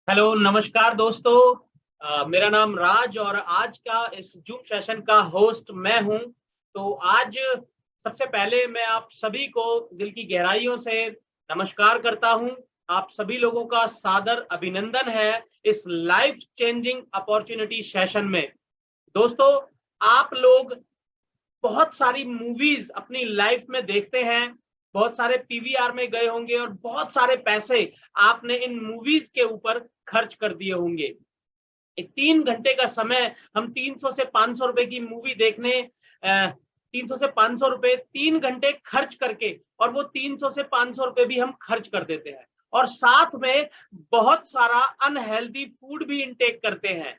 Hello, नमस्कार दोस्तों। मेरा नाम राज और आज का इस जूम सेशन का होस्ट मैं हूं। तो आज सबसे पहले मैं आप सभी को दिल की गहराइयों से नमस्कार करता हूं। आप सभी लोगों का सादर अभिनंदन है इस लाइफ चेंजिंग अपॉर्चुनिटी सेशन में। दोस्तों, आप लोग बहुत सारी मूवीज अपनी लाइफ में देखते हैं, बहुत सारे पीवीआर में गए होंगे और बहुत सारे पैसे आपने इन मूवीज के ऊपर खर्च कर दिए होंगे। एक 3 घंटे का समय हम 300 से 500 रुपए की मूवी देखने 300 से 500 रुपए 3 घंटे खर्च करके, और वो 300 से 500 रुपए भी हम खर्च कर देते हैं और साथ में बहुत सारा अनहेल्दी फूड भी इंटेक करते हैं।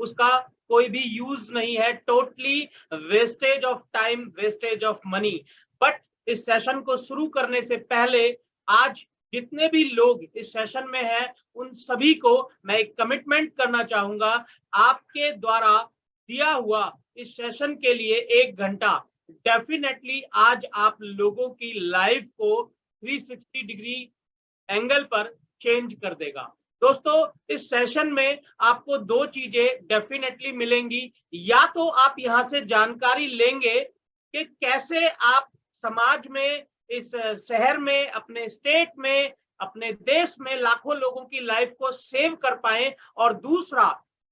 उसका कोई भी यूज नहीं है, totally wastage of time, wastage of money. But इस सेशन को शुरू करने से पहले आज जितने भी लोग इस सेशन में हैं उन सभी को मैं एक कमिटमेंट करना चाहूंगा। आपके द्वारा दिया हुआ इस सेशन के लिए 1 घंटा डेफिनेटली आज आप लोगों की लाइफ को 360 डिग्री एंगल पर चेंज कर देगा। दोस्तों, इस सेशन में आपको दो चीजें डेफिनेटली मिलेंगी। या तो आप यहां से जानकारी लेंगे कि कैसे आप समाज में, इस शहर में, अपने स्टेट में, अपने देश में लाखों लोगों की लाइफ को सेव कर पाए, और दूसरा,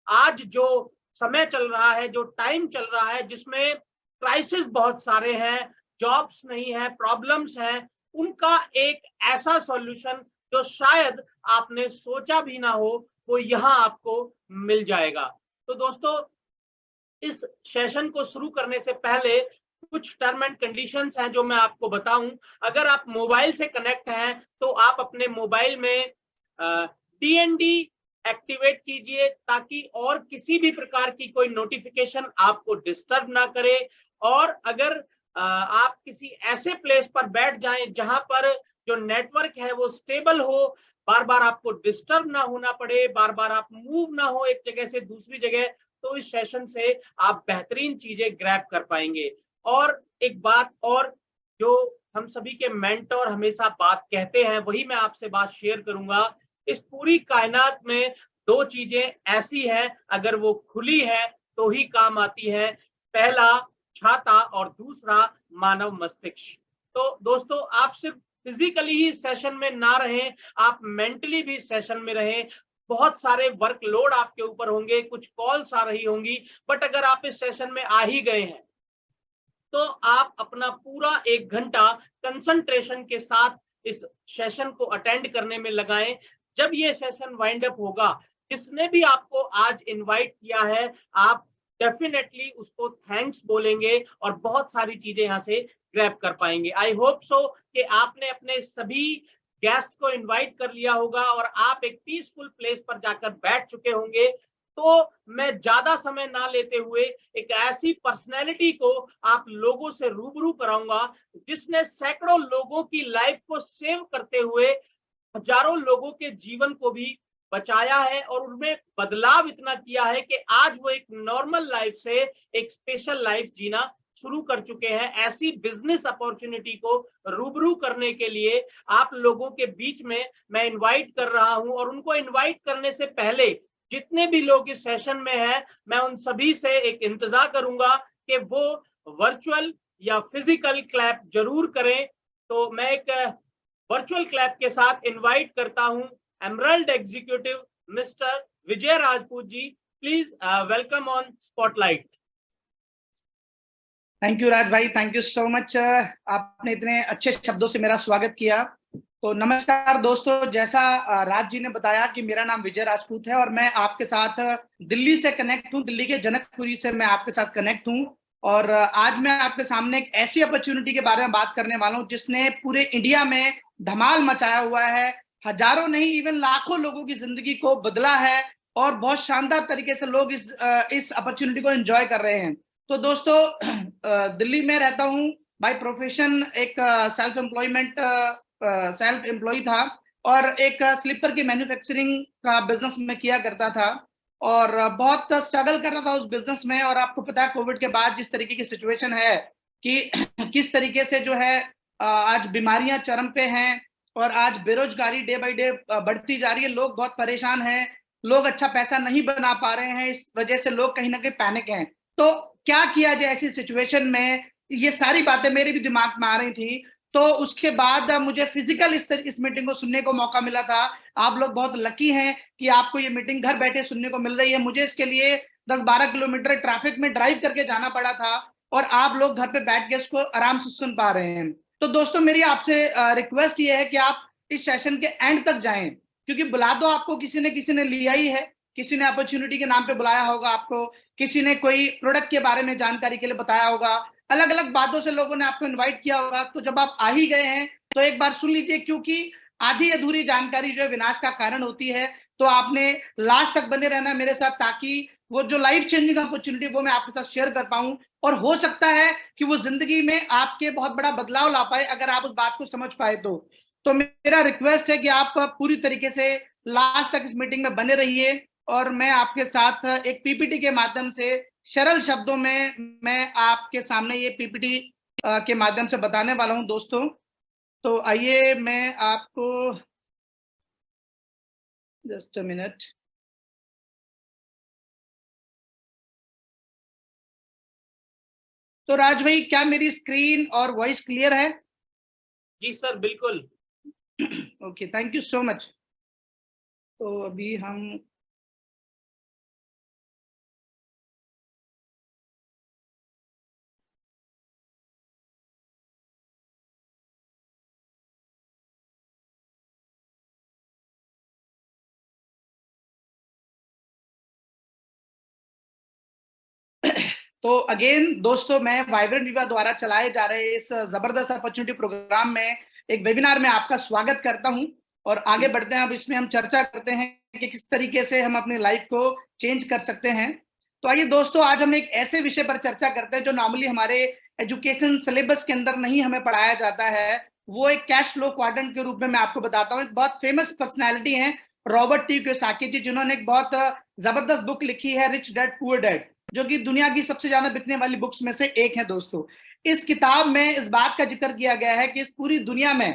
आज जो समय चल रहा है, जो टाइम चल रहा है जिसमें क्राइसिस बहुत सारे हैं, जॉब्स नहीं है, प्रॉब्लम्स हैं, उनका एक ऐसा सॉल्यूशन जो शायद आपने सोचा भी ना हो, वो यहाँ आपको मिल जाएगा। तो दोस्तों, इस सेशन को शुरू करने से पहले कुछ टर्म एंड कंडीशंस हैं जो मैं आपको बताऊं। अगर आप मोबाइल से कनेक्ट हैं तो आप अपने मोबाइल में डीएनडी एक्टिवेट कीजिए ताकि और किसी भी प्रकार की कोई नोटिफिकेशन आपको डिस्टर्ब ना करे। और अगर आप किसी ऐसे प्लेस पर बैठ जाएं जहां पर जो नेटवर्क है वो स्टेबल हो, बार बार आपको डिस्टर्ब ना होना पड़े, बार बार आप मूव ना हो एक जगह से दूसरी जगह, तो इस सेशन से आप बेहतरीन चीजें ग्रैब कर पाएंगे। और एक बात और, जो हम सभी के मेंटर हमेशा बात कहते हैं वही मैं आपसे बात शेयर करूंगा। इस पूरी कायनात में दो चीजें ऐसी हैं, अगर वो खुली है तो ही काम आती है। पहला छाता और दूसरा मानव मस्तिष्क। तो दोस्तों, आप सिर्फ फिजिकली ही सेशन में ना रहें, आप मेंटली भी सेशन में रहें। बहुत सारे वर्कलोड आपके ऊपर होंगे, कुछ कॉल्स आ रही होंगी, बट अगर आप इस सेशन में आ ही गए हैं तो आप अपना पूरा 1 घंटा कंसंट्रेशन के साथ इस सेशन को अटेंड करने में लगाएं। जब ये सेशन वाइंड अप होगा, जिसने भी आपको आज इनवाइट किया है, आप डेफिनेटली उसको थैंक्स बोलेंगे और बहुत सारी चीजें यहाँ से ग्रैब कर पाएंगे। आई होप सो कि आपने अपने सभी गेस्ट को इनवाइट कर लिया होगा और आप एक पीसफुल प्लेस पर जाकर बैठ चुके होंगे। तो मैं ज्यादा समय ना लेते हुए एक ऐसी पर्सनैलिटी को आप लोगों से रूबरू कराऊंगा जिसने सैकड़ों लोगों की लाइफ को सेव करते हुए हजारों लोगों के जीवन को भी बचाया है और उनमें बदलाव इतना किया है कि आज वो एक नॉर्मल लाइफ से एक स्पेशल लाइफ जीना शुरू कर चुके हैं। ऐसी बिजनेस अपॉर्चुनिटी को रूबरू करने के लिए आप लोगों के बीच में मैं इनवाइट कर रहा हूं, और उनको इनवाइट करने से पहले जितने भी लोग इस सेशन में हैं, मैं उन सभी से एक इंतजार करूंगा कि वो वर्चुअल या फिजिकल क्लैप जरूर करें। तो मैं एक वर्चुअल क्लैप के साथ इनवाइट करता हूं emerald executive mister Vijay Rajput ji. Please welcome on spotlight. Thank you Raj भाई, थैंक यू सो मच। आपने इतने अच्छे शब्दों से मेरा स्वागत किया। तो नमस्कार दोस्तों, जैसा राज जी ने बताया कि मेरा नाम विजय राजपूत है और मैं आपके साथ दिल्ली से कनेक्ट हूँ, दिल्ली के जनकपुरी से मैं आपके साथ कनेक्ट हूँ। और आज मैं आपके सामने एक ऐसी अपॉर्चुनिटी के बारे में बात करने वाला हूँ जिसने पूरे इंडिया में धमाल मचाया हुआ है, हजारों नहीं इवन लाखों लोगों की जिंदगी को बदला है और बहुत शानदार तरीके से लोग इस अपॉर्चुनिटी को एंजॉय कर रहे हैं। तो दोस्तों, दिल्ली में रहता हूँ, बाय प्रोफेशन एक सेल्फ एम्प्लॉय था और एक स्लीपर की मैन्युफैक्चरिंग का बिजनेस में किया करता था और बहुत स्ट्रगल कर रहा था उस बिजनेस में। और आपको पता है कोविड के बाद जिस तरीके की सिचुएशन है कि किस तरीके से जो है आज बीमारियां चरम पे हैं और आज बेरोजगारी डे बाई डे बढ़ती जा रही है, लोग बहुत परेशान हैं, लोग अच्छा पैसा नहीं बना पा रहे हैं, इस वजह से लोग कहीं ना कहीं पैनिक हैं। तो क्या किया जाए ऐसी सिचुएशन में, ये सारी बातें मेरे भी दिमाग में आ रही थी। तो उसके बाद मुझे फिजिकल इस मीटिंग को सुनने को मौका मिला था। आप लोग बहुत लकी हैं कि आपको ये मीटिंग घर बैठे सुनने को मिल रही है। मुझे इसके लिए 10-12 किलोमीटर ट्रैफिक में ड्राइव करके जाना पड़ा था, और आप लोग घर पे बैठ के इसको आराम से सुन पा रहे हैं। तो दोस्तों मेरी आपसे रिक्वेस्ट ये है कि आप इस सेशन के एंड तक जाएं, क्योंकि बुला तो आपको किसी ने लिया ही है, किसी ने अपॉर्चुनिटी के नाम पे बुलाया होगा आपको, किसी ने कोई प्रोडक्ट के बारे में जानकारी के लिए बताया होगा, अलग अलग बातों से लोगों ने आपको इनवाइट किया होगा। तो जब आप आ ही गए हैं तो एक बार सुन लीजिए, क्योंकि आधी अधूरी जानकारी जो है विनाश का कारण होती है। तो आपने लास्ट तक बने रहना मेरे साथ, ताकि वो जो लाइफ चेंजिंग अपॉर्चुनिटी वो मैं आपके साथ शेयर कर पाऊं, और हो सकता है कि वो जिंदगी में आपके बहुत बड़ा बदलाव ला पाए अगर आप उस बात को समझ पाए तो मेरा रिक्वेस्ट है कि आप पूरी तरीके से लास्ट तक इस मीटिंग में बने रहिए, और मैं आपके साथ एक पीपीटी के माध्यम से सरल शब्दों में मैं आपके सामने ये पीपीटी के माध्यम से बताने वाला हूं दोस्तों। तो आइए मैं आपको जस्ट अ मिनट। तो राज भाई, क्या मेरी स्क्रीन और वॉइस क्लियर है? जी सर, बिल्कुल। Okay, thank you so much. तो अभी हम तो अगेन दोस्तों, मैं वाइब्रेंट विवा द्वारा चलाए जा रहे इस जबरदस्त अपॉर्चुनिटी प्रोग्राम में एक वेबिनार में आपका स्वागत करता हूं, और आगे बढ़ते हैं। अब इसमें हम चर्चा करते हैं कि किस तरीके से हम अपनी लाइफ को चेंज कर सकते हैं। तो आइए दोस्तों, आज हम एक ऐसे विषय पर चर्चा करते हैं जो नॉर्मली हमारे एजुकेशन सिलेबस के अंदर नहीं हमें पढ़ाया जाता है। वो एक कैश फ्लो क्वाड्रेंट के रूप में मैं आपको बताता हूँ। एक बहुत फेमस पर्सनैलिटी है रॉबर्ट टी कियोसाकी जी, जिन्होंने एक बहुत जबरदस्त बुक लिखी है रिच डैड पुअर डैड, जो कि दुनिया की सबसे ज्यादा बिकने वाली बुक्स में से एक है दोस्तों। इस किताब में इस बात का जिक्र किया गया है कि इस पूरी दुनिया में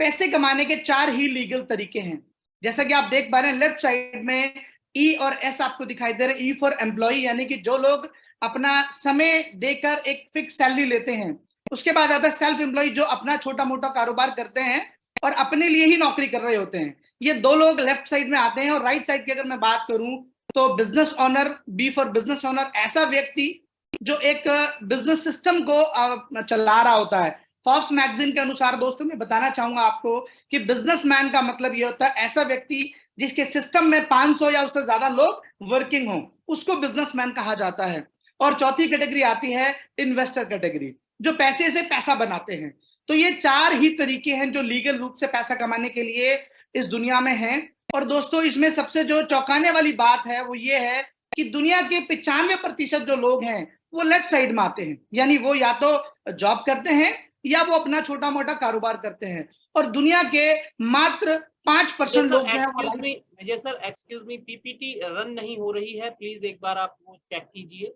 पैसे कमाने के 4 ही लीगल तरीके हैं। जैसा कि आप देख पा रहे हैं लेफ्ट साइड में ई और एस आपको दिखाई दे रहे हैं। ई फॉर एम्प्लॉय, यानी कि जो लोग अपना समय देकर एक फिक्स सैलरी लेते हैं। उसके बाद आता है सेल्फ एम्प्लॉय, जो अपना छोटा मोटा कारोबार करते हैं और अपने लिए ही नौकरी कर रहे होते हैं। ये दो लोग लेफ्ट साइड में आते हैं। और राइट साइड की अगर मैं बात करूं तो business owner, B for business owner, ऐसा व्यक्ति जो एक बिजनेस सिस्टम को चला रहा होता है। फॉर्ब्स मैगजीन के अनुसार दोस्तों मैं बताना चाहूंगा आपको कि बिजनेसमैन का मतलब ये होता है ऐसा व्यक्ति जिसके सिस्टम में 500 या उससे ज्यादा लोग वर्किंग हो, उसको बिजनेसमैन कहा जाता है। और चौथी कैटेगरी आती है इन्वेस्टर कैटेगरी, जो पैसे से पैसा बनाते हैं। तो ये 4 ही तरीके हैं जो लीगल रूप से पैसा कमाने के लिए इस दुनिया में हैं। और दोस्तों इसमें सबसे जो चौंकाने वाली बात है वो ये है कि दुनिया के 95% जो लोग हैं वो लेफ्ट साइड में आते हैं, यानी वो या तो जॉब करते हैं या वो अपना छोटा मोटा कारोबार करते हैं। और दुनिया के मात्र 5% लोग जो है वो Vijay sir, excuse me, PPT run नहीं हो रही है, प्लीज एक बार आप वो चेक कीजिए।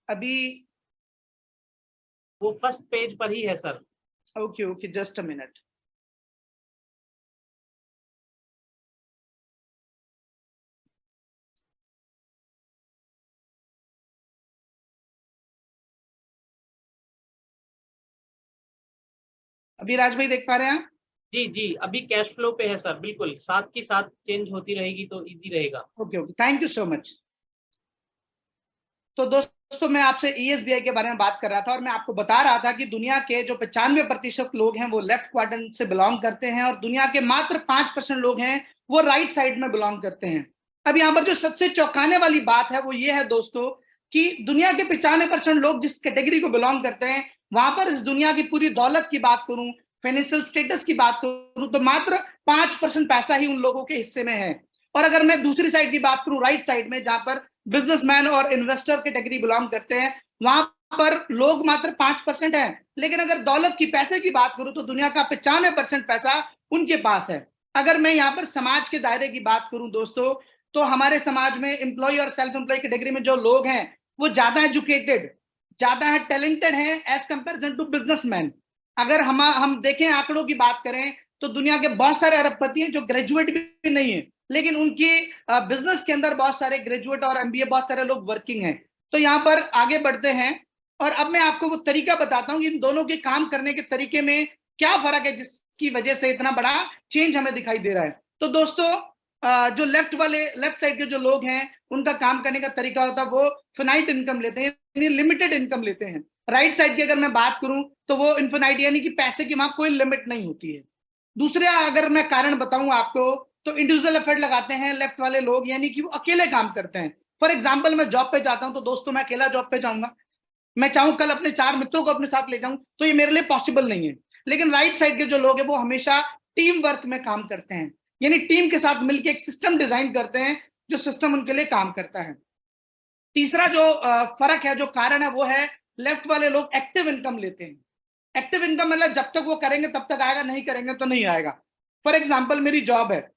अभी वो फर्स्ट पेज पर ही है sir. Okay okay, just a minute. अभी राज भाई देख पा रहे हैं आप? जी जी, अभी कैश फ्लो पे है सर, बिल्कुल साथ की साथ चेंज होती रहेगी तो इजी रहेगा। Okay okay, thank you so much. तो दोस्तों मैं आपसे ईएसबीआई के बारे में बात कर रहा था, और मैं आपको बता रहा था कि दुनिया के जो 95% लोग हैं वो लेफ्ट क्वाड्रेंट से बिलोंग करते हैं, और दुनिया के मात्र 5% लोग हैं वो राइट साइड में बिलोंग करते हैं। अब यहाँ पर जो सबसे चौंकाने वाली बात है वो ये है दोस्तों कि दुनिया के 95% लोग जिस कैटेगरी को बिलोंग करते हैं, वहां पर इस दुनिया की पूरी दौलत की बात करूं, फाइनेंशियल स्टेटस की बात करूं, तो मात्र 5% पैसा ही उन लोगों के हिस्से में है। और अगर मैं दूसरी साइड की बात करूं, राइट साइड में, जहां पर बिजनेसमैन और इन्वेस्टर कैटेगरी बिलोंग करते हैं, वहां पर लोग मात्र 5% हैं। लेकिन अगर दौलत की, पैसे की बात करूं तो दुनिया का 95% पैसा उनके पास है। अगर मैं यहाँ पर समाज के दायरे की बात करूं दोस्तों, तो हमारे समाज में एम्प्लॉय और सेल्फ एम्प्लॉय कैटेगरी में जो लोग हैं वो ज्यादा एजुकेटेड, ज्यादा है टैलेंटेड हैं एज कंपेरिजन टू बिजनेसमैन। अगर हम देखें, आंकड़ों की बात करें, तो दुनिया के बहुत सारे अरबपति हैं जो ग्रेजुएट भी नहीं है, लेकिन उनकी बिजनेस के अंदर बहुत सारे ग्रेजुएट और एमबीए बहुत सारे लोग वर्किंग हैं। तो यहाँ पर आगे बढ़ते हैं और अब मैं आपको वो तरीका बताता हूँ कि इन दोनों के काम करने के तरीके में क्या फर्क है जिसकी वजह से इतना बड़ा चेंज हमें दिखाई दे रहा है। तो दोस्तों जो लेफ्ट साइड के जो लोग हैं उनका काम करने का तरीका होता है वो फिनाइट इनकम लेते हैं, यानी लिमिटेड इनकम लेते हैं। राइट साइड की अगर मैं बात करूं तो वो इनफिनाइट, यानी कि पैसे की वहां कोई लिमिट नहीं होती है। दूसरे अगर मैं कारण बताऊं आपको तो इंडिविजुअल एफर्ट लगाते हैं लेफ्ट वाले लोग, यानी कि वो अकेले काम करते हैं। फॉर एग्जाम्पल मैं जॉब पे जाता हूं तो दोस्तों मैं अकेला जॉब पे जाऊंगा, मैं चाहूं कल अपने 4 मित्रों को अपने साथ ले जाऊं तो ये मेरे लिए पॉसिबल नहीं है। लेकिन राइट साइड के जो लोग हैं वो हमेशा टीम वर्क में काम करते हैं, यानी टीम के साथ मिलकर एक सिस्टम डिजाइन करते हैं जो सिस्टम उनके लिए काम करता है। तीसरा जो फर्क है, जो कारण है, वो है लेफ्ट वाले लोग एक्टिव इनकम लेते हैं। एक्टिव इनकम मतलब जब तक वो करेंगे तब तक आएगा, नहीं करेंगे तो नहीं आएगा। फॉर एग्जाम्पल मेरी जॉब है,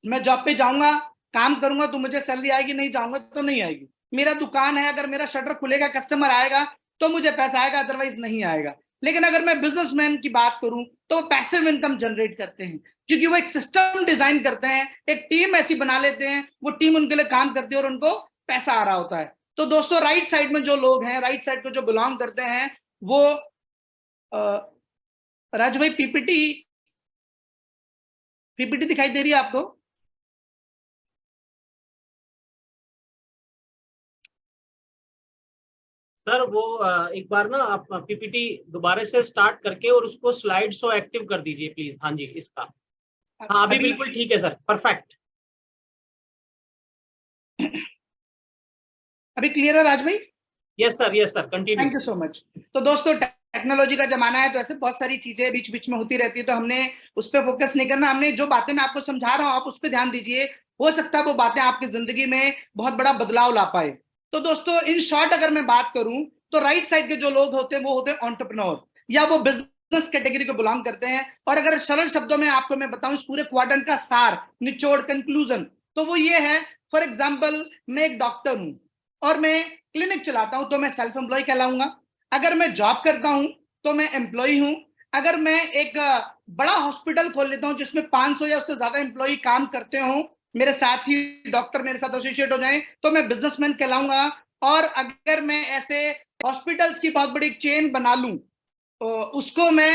मैं जॉब पे जाऊंगा, काम करूंगा तो मुझे सैलरी आएगी, नहीं जाऊंगा तो नहीं आएगी। मेरा दुकान है, अगर मेरा शटर खुलेगा कस्टमर आएगा तो मुझे पैसा आएगा, अदरवाइज नहीं आएगा। लेकिन अगर मैं बिजनेसमैन की बात करूं तो पैसिव इनकम जनरेट करते हैं, क्योंकि वो एक सिस्टम डिजाइन करते हैं, एक टीम ऐसी बना लेते हैं, वो टीम उनके लिए काम करती है और उनको पैसा आ रहा होता है। तो दोस्तों राइट साइड में जो लोग हैं, राइट साइड को जो बिलोंग करते हैं वो राजू भाई पीपीटी दिखाई दे रही है आपको? सर वो एक बार ना आप पीपीटी दोबारा से स्टार्ट करके और उसको स्लाइड शो एक्टिव कर दीजिए प्लीज। हाँ जी, इसका हाँ अभी बिल्कुल ठीक है सर, परफेक्ट। अभी क्लियर है राज भाई? Yes sir continue. Thank you so much. तो दोस्तों टेक्नोलॉजी का जमाना है तो ऐसे बहुत सारी चीजें बीच बीच में होती रहती है, तो हमने उस पर फोकस नहीं करना। हमने जो बातें मैं आपको समझा रहा हूँ आप उस पर ध्यान दीजिए, हो सकता है वो बातें आपकी जिंदगी में बहुत बड़ा बदलाव ला पाए। तो दोस्तों इन शॉर्ट अगर मैं बात करूं तो राइट साइड के जो लोग होते हैं वो होते हैं एंटरप्रेन्योर, या वो बिजनेस कैटेगरी को बिलोंग करते हैं। और अगर सरल शब्दों में आपको मैं बताऊं इस पूरे क्वाड्रेंट का सार, निचोड़, कंक्लूजन, तो वो ये है। फॉर एग्जाम्पल मैं एक डॉक्टर हूं और मैं क्लिनिक चलाता हूं तो मैं सेल्फ एम्प्लॉय कहलाऊंगा। अगर मैं जॉब करता हूं तो मैं एम्प्लॉय हूं। अगर मैं एक बड़ा हॉस्पिटल खोल लेता हूं जिसमें 500 या उससे ज्यादा एम्प्लॉय काम करते हो, मेरे साथ ही डॉक्टर मेरे साथ एसोसिएट हो जाएं, तो मैं बिजनेसमैन कहलाऊंगा। और अगर मैं ऐसे हॉस्पिटल्स की बहुत बड़ी चेन बना लूं तो उसको मैं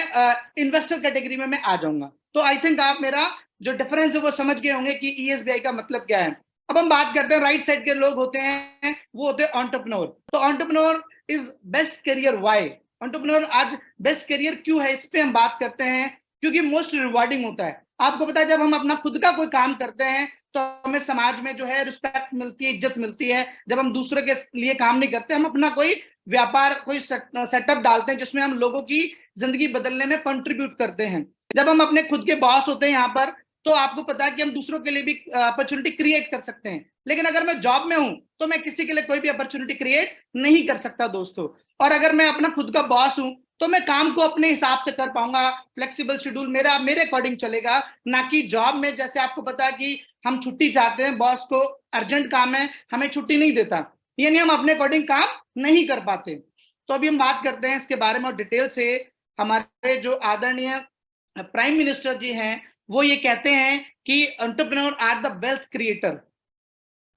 इन्वेस्टर कैटेगरी में मैं आ जाऊंगा। तो आई थिंक आप मेरा जो डिफरेंस है वो समझ गए होंगे कि ईएसबीआई का मतलब क्या है। अब हम बात करते हैं राइट साइड के लोग होते हैं वो होते हैं एंटरप्रेन्योर। तो entrepreneur is best career. Why entrepreneur आज बेस्ट करियर क्यों है, इस पे हम बात करते हैं। क्योंकि मोस्ट रिवार्डिंग होता है। आपको पता है जब हम अपना खुद का कोई काम करते हैं तो हमें समाज में जो है रिस्पेक्ट मिलती है, इज्जत मिलती है। जब हम दूसरे के लिए काम नहीं करते, हम अपना कोई व्यापार, कोई सेटअप डालते हैं जिसमें हम लोगों की जिंदगी बदलने में कंट्रीब्यूट करते हैं। जब हम अपने खुद के बॉस होते हैं यहाँ पर, तो आपको पता है कि हम दूसरों के लिए भी अपॉर्चुनिटी क्रिएट कर सकते हैं। लेकिन अगर मैं जॉब में हूं तो मैं किसी के लिए कोई भी अपॉर्चुनिटी क्रिएट नहीं कर सकता दोस्तों। और अगर मैं अपना खुद का बॉस हूं तो मैं काम को अपने हिसाब से कर पाऊंगा, फ्लेक्सिबल शेड्यूल मेरा मेरे अकॉर्डिंग चलेगा, ना कि जॉब में जैसे आपको पता है कि हम छुट्टी चाहते हैं, बॉस को अर्जेंट काम है, हमें छुट्टी नहीं देता, यानी हम अपने अकॉर्डिंग काम नहीं कर पाते। तो अभी हम बात करते हैं इसके बारे में और डिटेल से। हमारे जो आदरणीय प्राइम मिनिस्टर जी हैं वो ये कहते हैं कि entrepreneur are the wealth creator.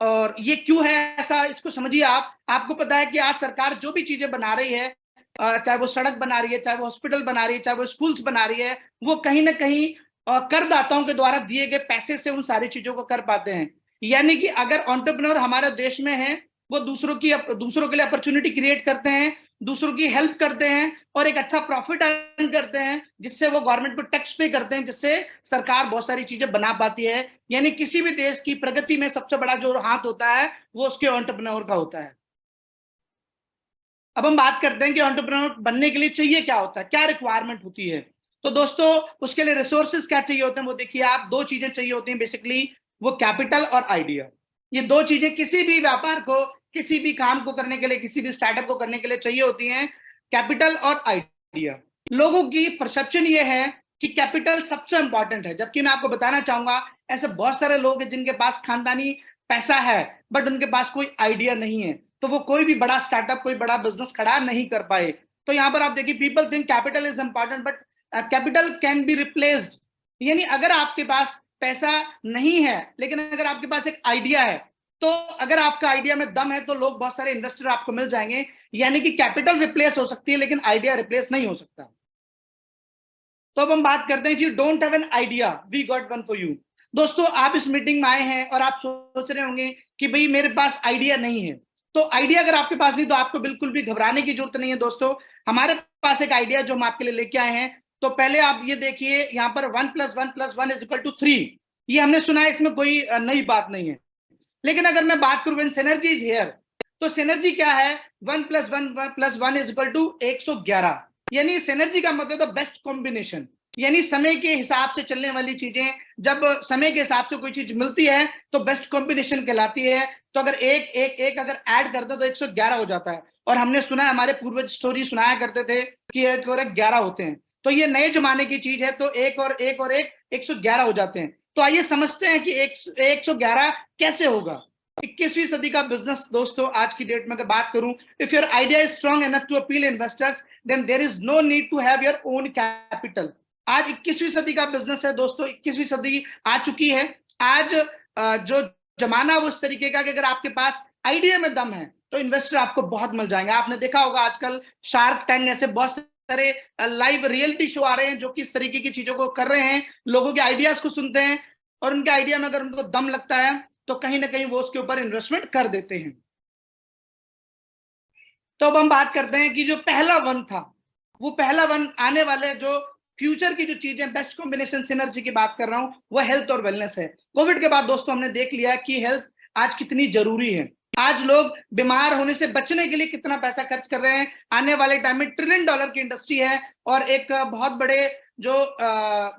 और ये क्यों है ऐसा, इसको समझिए आप। आपको पता है कि आज सरकार जो भी चीजें बना रही है, चाहे वो सड़क बना रही है, चाहे वो हॉस्पिटल बना रही है, चाहे वो स्कूल्स बना रही है, वो कहीं ना कहीं करदाताओं के द्वारा दिए गए पैसे से उन सारी चीजों को कर पाते हैं। यानी कि अगर एंटरप्रेन्योर हमारे देश में है, वो दूसरों के लिए अपॉर्चुनिटी क्रिएट करते हैं, दूसरों की हेल्प करते हैं और एक अच्छा प्रॉफिट अर्न करते हैं, जिससे वो गवर्नमेंट को टैक्स पे करते हैं, जिससे सरकार बहुत सारी चीजें बना पाती है। यानी किसी भी देश की प्रगति में सबसे बड़ा जो हाथ होता है वो उसके एंटरप्रेन्योर का होता है। अब हम बात करते हैं कि एंटरप्रेन्योर बनने के लिए चाहिए क्या होता है, क्या रिक्वायरमेंट होती है। तो दोस्तों उसके लिए रिसोर्सेज क्या चाहिए होते हैं, वो देखिए आप, 2 चीजें चाहिए होती हैं बेसिकली, वो कैपिटल और आइडिया। ये 2 चीजें किसी भी व्यापार को, किसी भी काम को करने के लिए, किसी भी स्टार्टअप को करने के लिए चाहिए होती हैं, कैपिटल और आइडिया। लोगों की परसेप्शन ये है कि कैपिटल सबसे इंपॉर्टेंट है, जबकि मैं आपको बताना चाहूंगा ऐसे बहुत सारे लोग हैं जिनके पास खानदानी पैसा है बट उनके पास कोई आइडिया नहीं है, तो वो कोई भी बड़ा स्टार्टअप, कोई बड़ा बिजनेस खड़ा नहीं कर पाए। तो यहां पर आप देखिए, people think capital is important but capital can be replaced, यानी अगर आपके पास पैसा नहीं है लेकिन अगर आपके पास एक आइडिया है, तो अगर आपका आइडिया में दम है तो लोग, बहुत सारे इन्वेस्टर आपको मिल जाएंगे। यानी कि कैपिटल रिप्लेस हो सकती है लेकिन आइडिया रिप्लेस नहीं हो सकता। तो अब हम बात करते हैं जी, don't have an idea, we got one for you. दोस्तों, आप इस मीटिंग में आए हैं और आप सोच रहे होंगे कि भाई मेरे पास आइडिया नहीं है। तो आइडिया अगर आपके पास नहीं तो आपको बिल्कुल भी घबराने की जरूरत नहीं है दोस्तों। हमारे पास एक आइडिया जो हम आपके लिए लेके आए हैं। तो पहले आप ये देखिए, यहाँ पर 1+1+1=3। ये हमने सुना है, इसमें कोई नई बात नहीं है। लेकिन अगर मैं बात करूं सिनर्जी इज हियर, तो सिनर्जी क्या है? 1+1+1=111। यानी सिनर्जी का मतलब तो बेस्ट कॉम्बिनेशन, यानी समय के हिसाब से चलने वाली चीजें, जब समय के हिसाब से कोई चीज मिलती है तो बेस्ट कॉम्बिनेशन कहलाती है। तो अगर एक एक एक अगर ऐड करते तो 111 हो जाता है। और हमने सुना है, हमारे पूर्वज स्टोरी सुनाया करते थे कि 1 और 1 11 होते हैं। तो ये नए जमाने की चीज है, तो 1 और 1 और 1 111 हो जाते हैं। तो आइए समझते हैं कि 111 कैसे होगा। 21वीं सदी का बिजनेस दोस्तों, आज की डेट में अगर बात करूं, if your idea is strong enough to appeal investors then there is no need to have your own capital. आज 21वीं सदी का बिजनेस है दोस्तों, 21वीं सदी आ चुकी है। आज जो जमाना वो इस तरीके का कि अगर आपके पास आइडिया में दम है तो इन्वेस्टर आपको बहुत मिल जाएंगे। आपने देखा होगा आजकल शार्क टैंक ऐसे बहुत सारे लाइव रियलिटी शो आ रहे हैं जो कि इस तरीके की चीजों को कर रहे हैं। लोगों के आइडियाज को सुनते हैं और उनके आइडिया में अगर उनको दम लगता है तो कहीं ना कहीं वो उसके ऊपर इन्वेस्टमेंट कर देते हैं। तो अब हम बात करते हैं कि जो पहला वन था, वो पहला वन आने वाले जो फ्यूचर की जो चीजें, बेस्ट कॉम्बिनेशन सिनर्जी की बात कर रहा हूं, वो हेल्थ और वेलनेस है। कोविड के बाद दोस्तों हमने देख लिया कि हेल्थ आज कितनी जरूरी है। आज लोग बीमार होने से बचने के लिए कितना पैसा खर्च कर रहे हैं। आने वाले टाइम में $1 ट्रिलियन की इंडस्ट्री है। और एक बहुत बड़े जो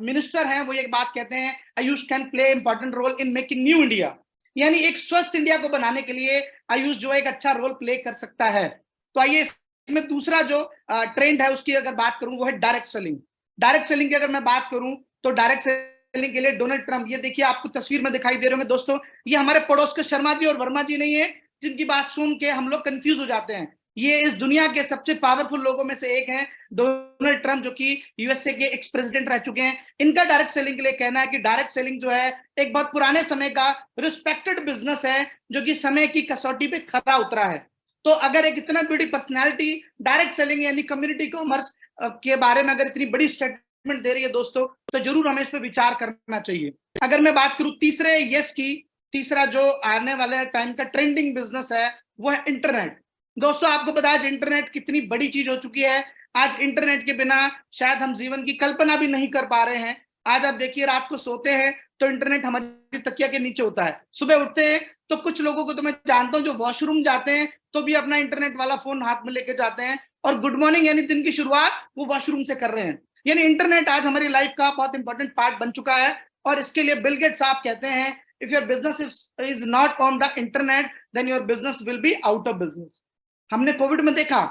मिनिस्टर हैं वो एक बात कहते हैं, Ayush can play important role in making new India. यानी एक स्वस्थ इंडिया को बनाने के लिए आयुष जो एक अच्छा रोल प्ले कर सकता है। तो आइए इसमें दूसरा जो ट्रेंड है उसकी अगर बात करूं, वो है डायरेक्ट सेलिंग। डायरेक्ट सेलिंग की अगर मैं बात करूं तो डायरेक्ट सेलिंग के लिए डोनाल्ड ट्रंप, ये देखिए आपको तस्वीर में दिखाई दे रहे होंगे दोस्तों, ये हमारे पड़ोस के शर्मा जी और वर्मा जी नहीं है जिनकी बात सुन के हम लोग कंफ्यूज हो जाते हैं। ये इस दुनिया के सबसे पावरफुल लोगों में से एक हैं, डोनाल्ड ट्रंप, जो कि यूएसए के एक्स प्रेसिडेंट रह चुके हैं। इनका डायरेक्ट सेलिंग के लिए कहना है कि डायरेक्ट सेलिंग जो है एक बहुत पुराने समय का रिस्पेक्टेड बिजनेस है जो कि समय की कसौटी पे खरा उतरा है। तो अगर एक इतना बड़ी पर्सनैलिटी डायरेक्ट सेलिंग यानी कम्युनिटी कॉमर्स के बारे में अगर इतनी बड़ी स्टेटमेंट दे रही है दोस्तों, तो जरूर हमें इस पर विचार करना चाहिए। अगर मैं बात करूं तीसरे यस की, तीसरा जो आने वाले टाइम का ट्रेंडिंग बिजनेस है वो है इंटरनेट। दोस्तों आपको पता है इंटरनेट कितनी बड़ी चीज हो चुकी है। आज इंटरनेट के बिना शायद हम जीवन की कल्पना भी नहीं कर पा रहे हैं। आज आप देखिए, रात को सोते हैं तो इंटरनेट हमारी तकिया के नीचे होता है। सुबह उठते हैं तो कुछ लोगों को तो मैं जानता हूं जो वॉशरूम जाते हैं तो भी अपना इंटरनेट वाला फोन हाथ में लेके जाते हैं, और गुड मॉर्निंग यानी दिन की शुरुआत वो वॉशरूम से कर रहे हैं। यानी इंटरनेट आज हमारी लाइफ का बहुत इंपॉर्टेंट पार्ट बन चुका है। और इसके लिए बिल गेट्स साहब कहते हैं, if your business is not on the internet then your business will be out of business. हमने कोविड में देखा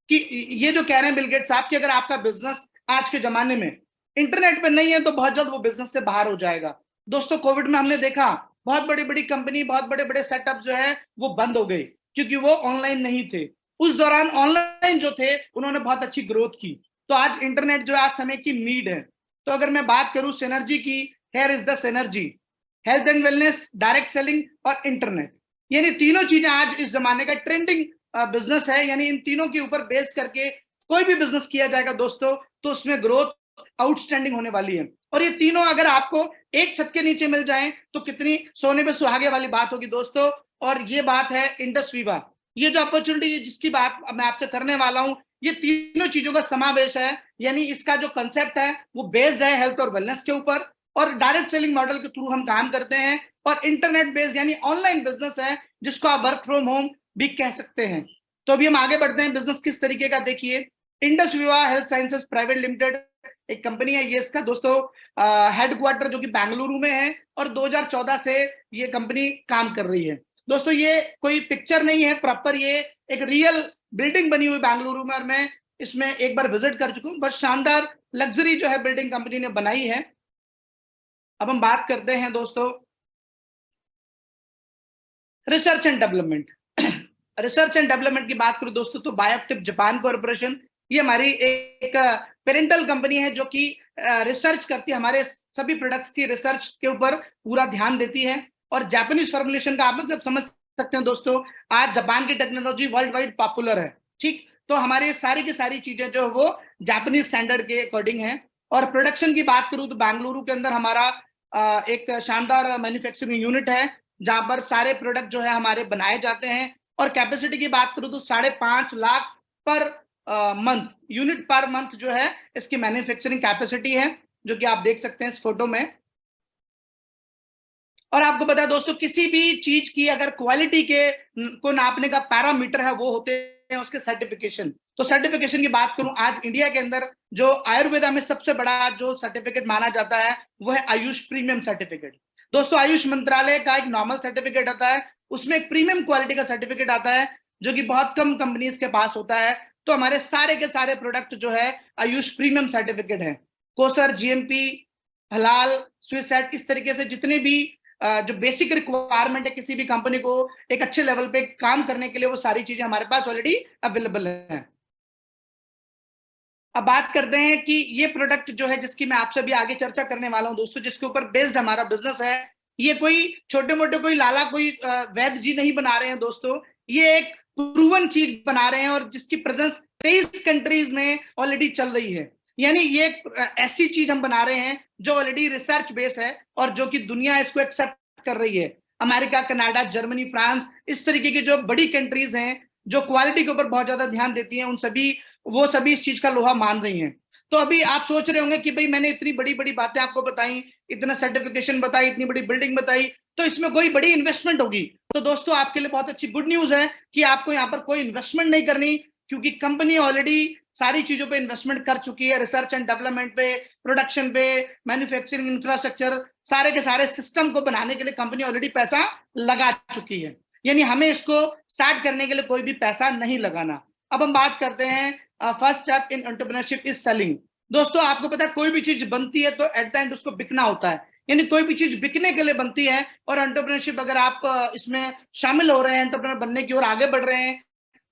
कि ये जो कह रहे हैं बिल गेट्स साहब कि अगर आपका बिजनेस आज के जमाने में इंटरनेट पे नहीं है तो बहुत जल्द वो बिजनेस से बाहर हो जाएगा। दोस्तों कोविड में हमने देखा बहुत बड़ी बड़ी कंपनी, बहुत बड़े बड़े सेटअप जो है वो बंद हो गई क्योंकि वो ऑनलाइन नहीं थे। उस दौरान ऑनलाइन जो थे उन्होंने बहुत अच्छी ग्रोथ की। तो आज इंटरनेट जो आज समय की नीड है। तो अगर मैं बात करूं सिनर्जी की, here is the synergy, health and wellness, direct selling और इंटरनेट। यानी तीनों चीजें आज इस जमाने का ट्रेंडिंग बिजनेस है। यानी इन तीनों के ऊपर बेस करके कोई भी बिजनेस किया जाएगा दोस्तों तो उसमें ग्रोथ आउटस्टैंडिंग होने वाली है। और ये तीनों अगर आपको एक छत के नीचे मिल जाएं तो कितनी सोने पे सुहागे वाली बात होगी दोस्तों। और ये बात है इंडस वीवा, ये जो अपॉर्चुनिटी जिसकी बात मैं आपसे करने वाला हूं, ये तीनों चीजों का समावेश है। यानी इसका जो कंसेप्ट है वो बेस्ड है हेल्थ और वेलनेस के ऊपर, और डायरेक्ट सेलिंग मॉडल के थ्रू हम काम करते हैं, और इंटरनेट बेस्ड यानी ऑनलाइन बिजनेस है जिसको आप वर्क फ्रॉम होम भी कह सकते हैं। तो अभी हम आगे बढ़ते हैं, बिजनेस किस तरीके का देखिए। Indus Viva health sciences private limited एक कंपनी है। ये इसका दोस्तों हेडक्वार्टर जो कि बेंगलुरु में है, और 2014 से ये कंपनी काम कर रही है। दोस्तों ये कोई पिक्चर नहीं है, प्रॉपर ये एक रियल बिल्डिंग बनी हुई बेंगलुरु में, और मैं इसमें एक बार विजिट कर चुका हूं। बहुत शानदार लग्जरी जो है बिल्डिंग कंपनी ने बनाई है। अब हम बात करते हैं दोस्तों research and development. Research and development की बात करूं दोस्तों तो बायोप्टिप जापान कॉर्पोरेशन ये हमारी एक पेरेंटल कंपनी है जो कि रिसर्च करती है, हमारे सभी प्रोडक्ट्स की रिसर्च के ऊपर पूरा ध्यान देती है। और जापानीज फॉर्मुलेशन का आप लोग जब समझ सकते हैं दोस्तों, आज जापान की टेक्नोलॉजी वर्ल्ड वाइड पॉपुलर है, ठीक। तो हमारे सारी की सारी चीजें जो वो जापानीज स्टैंडर्ड के अकॉर्डिंग है। और प्रोडक्शन की बात करूं तो बेंगलुरु के अंदर हमारा एक शानदार मैन्युफैक्चरिंग यूनिट है जहां पर सारे प्रोडक्ट जो है हमारे बनाए जाते हैं। और कैपेसिटी की बात करूं तो 5.5 lakh per month, unit per month जो है इसकी मैन्युफैक्चरिंग कैपेसिटी है, जो कि आप देख सकते हैं इस फोटो में। और आपको पता है दोस्तों, किसी भी चीज की अगर क्वालिटी के को नापने का पैरामीटर है वो होते हैं उसके सर्टिफिकेशन। तो सर्टिफिकेशन की बात करूं, आज इंडिया के अंदर जो आयुर्वेदा में सबसे बड़ा जो सर्टिफिकेट माना जाता है वो है आयुष प्रीमियम सर्टिफिकेट। दोस्तों, आयुष मंत्रालय का एक नॉर्मल सर्टिफिकेट आता है, उसमें एक प्रीमियम क्वालिटी का सर्टिफिकेट आता है जो कि बहुत कम कंपनीज के पास होता है। तो हमारे सारे के सारे प्रोडक्ट जो है आयुष प्रीमियम सर्टिफिकेट है। कोसर, जीएमपी, हलाल, स्विससेट, इस तरीके से जितने भी जो बेसिक रिक्वायरमेंट है किसी भी कंपनी को एक अच्छे लेवल पे काम करने के लिए, वो सारी चीजें हमारे पास ऑलरेडी अवेलेबल है। अब बात करते हैं कि ये प्रोडक्ट जो है जिसकी मैं आपसे भी आगे चर्चा करने वाला हूं दोस्तों, जिसके ऊपर बेस्ड हमारा बिजनेस है, ये कोई छोटे मोटे कोई लाला कोई वैद्य जी नहीं बना रहे हैं दोस्तों, ये एक प्रूवन चीज बना रहे हैं और जिसकी प्रेजेंस 23 कंट्रीज में ऑलरेडी चल रही है। यानी ये ऐसी चीज हम बना रहे हैं जो ऑलरेडी रिसर्च बेस है और जो कि दुनिया इसको एक्सेप्ट कर रही है। अमेरिका, कनाडा, जर्मनी, फ्रांस, इस तरीके की जो बड़ी कंट्रीज हैं जो क्वालिटी के ऊपर बहुत ज्यादा ध्यान देती हैं, उन सभी वो सभी इस चीज का लोहा मान रही हैं। तो अभी आप सोच रहे होंगे कि भाई मैंने इतनी बड़ी बड़ी बातें आपको बताई, इतना सर्टिफिकेशन बताई, इतनी बड़ी बिल्डिंग बताई, तो इसमें कोई बड़ी इन्वेस्टमेंट होगी। तो दोस्तों, आपके लिए बहुत अच्छी गुड न्यूज है कि आपको यहाँ पर कोई इन्वेस्टमेंट नहीं करनी, क्योंकि कंपनी ऑलरेडी सारी चीजों पे इन्वेस्टमेंट कर चुकी है, रिसर्च एंड डेवलपमेंट पे, प्रोडक्शन पे, मैन्युफैक्चरिंग इंफ्रास्ट्रक्चर, सारे के सारे सिस्टम को बनाने के लिए कंपनी ऑलरेडी पैसा लगा चुकी है। यानी हमें इसको स्टार्ट करने के लिए कोई भी पैसा नहीं लगाना। अब हम बात करते हैं first step in entrepreneurship is selling. दोस्तों, आपको पता है कोई भी चीज बनती है तो एट द एंड उसको बिकना होता है, यानी कोई भी चीज बिकने के लिए बनती है। और एंटरप्रेन्योरशिप अगर आप इसमें शामिल हो रहे हैं, एंटरप्रेन्योर बनने की ओर आगे बढ़ रहे हैं,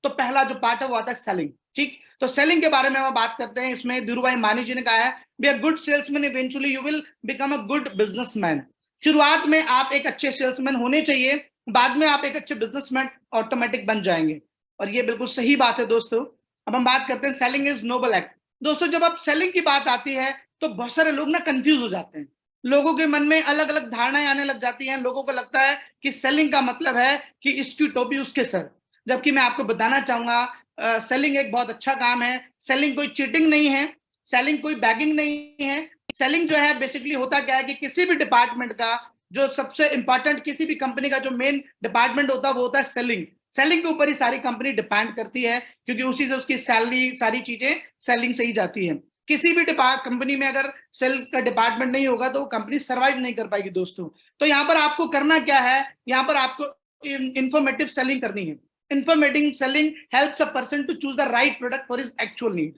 तो पहला जो पार्ट है वो आता है सेलिंग, ठीक। तो सेलिंग के बारे में हम बात करते हैं। इसमें धीरूभाई मानी जी ने कहा है, be a good salesman eventually you will become a good businessman. शुरुआत में आप एक अच्छे सेल्समैन होने चाहिए, बाद में आप एक अच्छे बिजनेसमैन ऑटोमेटिक बन जाएंगे। और ये बिल्कुल सही बात है दोस्तों। अब हम बात करते हैं सेलिंग इज नोबल एक्ट। दोस्तों, जब आप सेलिंग की बात आती है तो बहुत सारे लोग ना कंफ्यूज हो जाते हैं, लोगों के मन में अलग अलग धारणाएं आने लग जाती हैं। लोगों को लगता है कि सेलिंग का मतलब है कि इसकी टोपी उसके सर, जबकि मैं आपको बताना चाहूंगा सेलिंग एक बहुत अच्छा काम है। सेलिंग कोई चीटिंग नहीं है, सेलिंग कोई बैगिंग नहीं है। सेलिंग जो है बेसिकली होता क्या है कि किसी भी डिपार्टमेंट का जो सबसे इंपॉर्टेंट, किसी भी कंपनी का जो मेन डिपार्टमेंट होता है वो होता है सेलिंग। सेलिंग के ऊपर ही सारी कंपनी डिपेंड करती है, क्योंकि उसी से उसकी सैलरी, सारी चीजें सेलिंग से ही जाती है। किसी भी कंपनी में अगर सेल का डिपार्टमेंट नहीं होगा तो वो कंपनी सर्वाइव नहीं कर पाएगी दोस्तों। तो यहाँ पर आपको करना क्या है, यहाँ पर आपको इंफॉर्मेटिव सेलिंग करनी है। Informative selling helps a person to choose the right product for his actual need.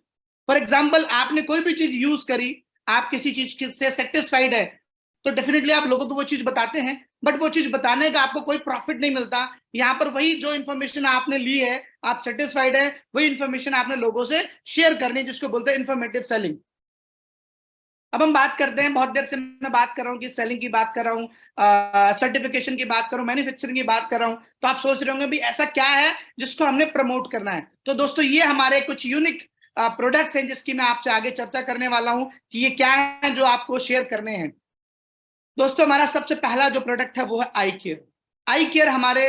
For example, आपने कोई भी चीज यूज करी, आप किसी चीज से सेटिस्फाइड है, तो डेफिनेटली आप लोगों को वो चीज बताते हैं, बट वो चीज बताने का आपको कोई प्रॉफिट नहीं मिलता। यहाँ पर वही जो इन्फॉर्मेशन आपने ली है, आप सेटिस्फाइड है, वही इन्फॉर्मेशन आपने लोगों से शेयर करनी है, जिसको बोलते हैं इन्फॉर्मेटिव सेलिंग। अब हम बात करते हैं, बहुत देर से मैं बात कर रहा हूँ कि सेलिंग की बात कर रहा हूँ, सर्टिफिकेशन की बात कर रहा हूँ, मैन्युफैक्चरिंग की बात कर रहा हूँ, तो आप सोच रहे होंगे भी ऐसा क्या है जिसको हमने प्रमोट करना है। तो दोस्तों, ये हमारे कुछ यूनिक प्रोडक्ट्स हैं जिसकी मैं आपसे आगे चर्चा करने वाला हूँ कि ये क्या है जो आपको शेयर करने हैं। दोस्तों, हमारा सबसे पहला जो प्रोडक्ट है वो है आई केयर। आई केयर हमारे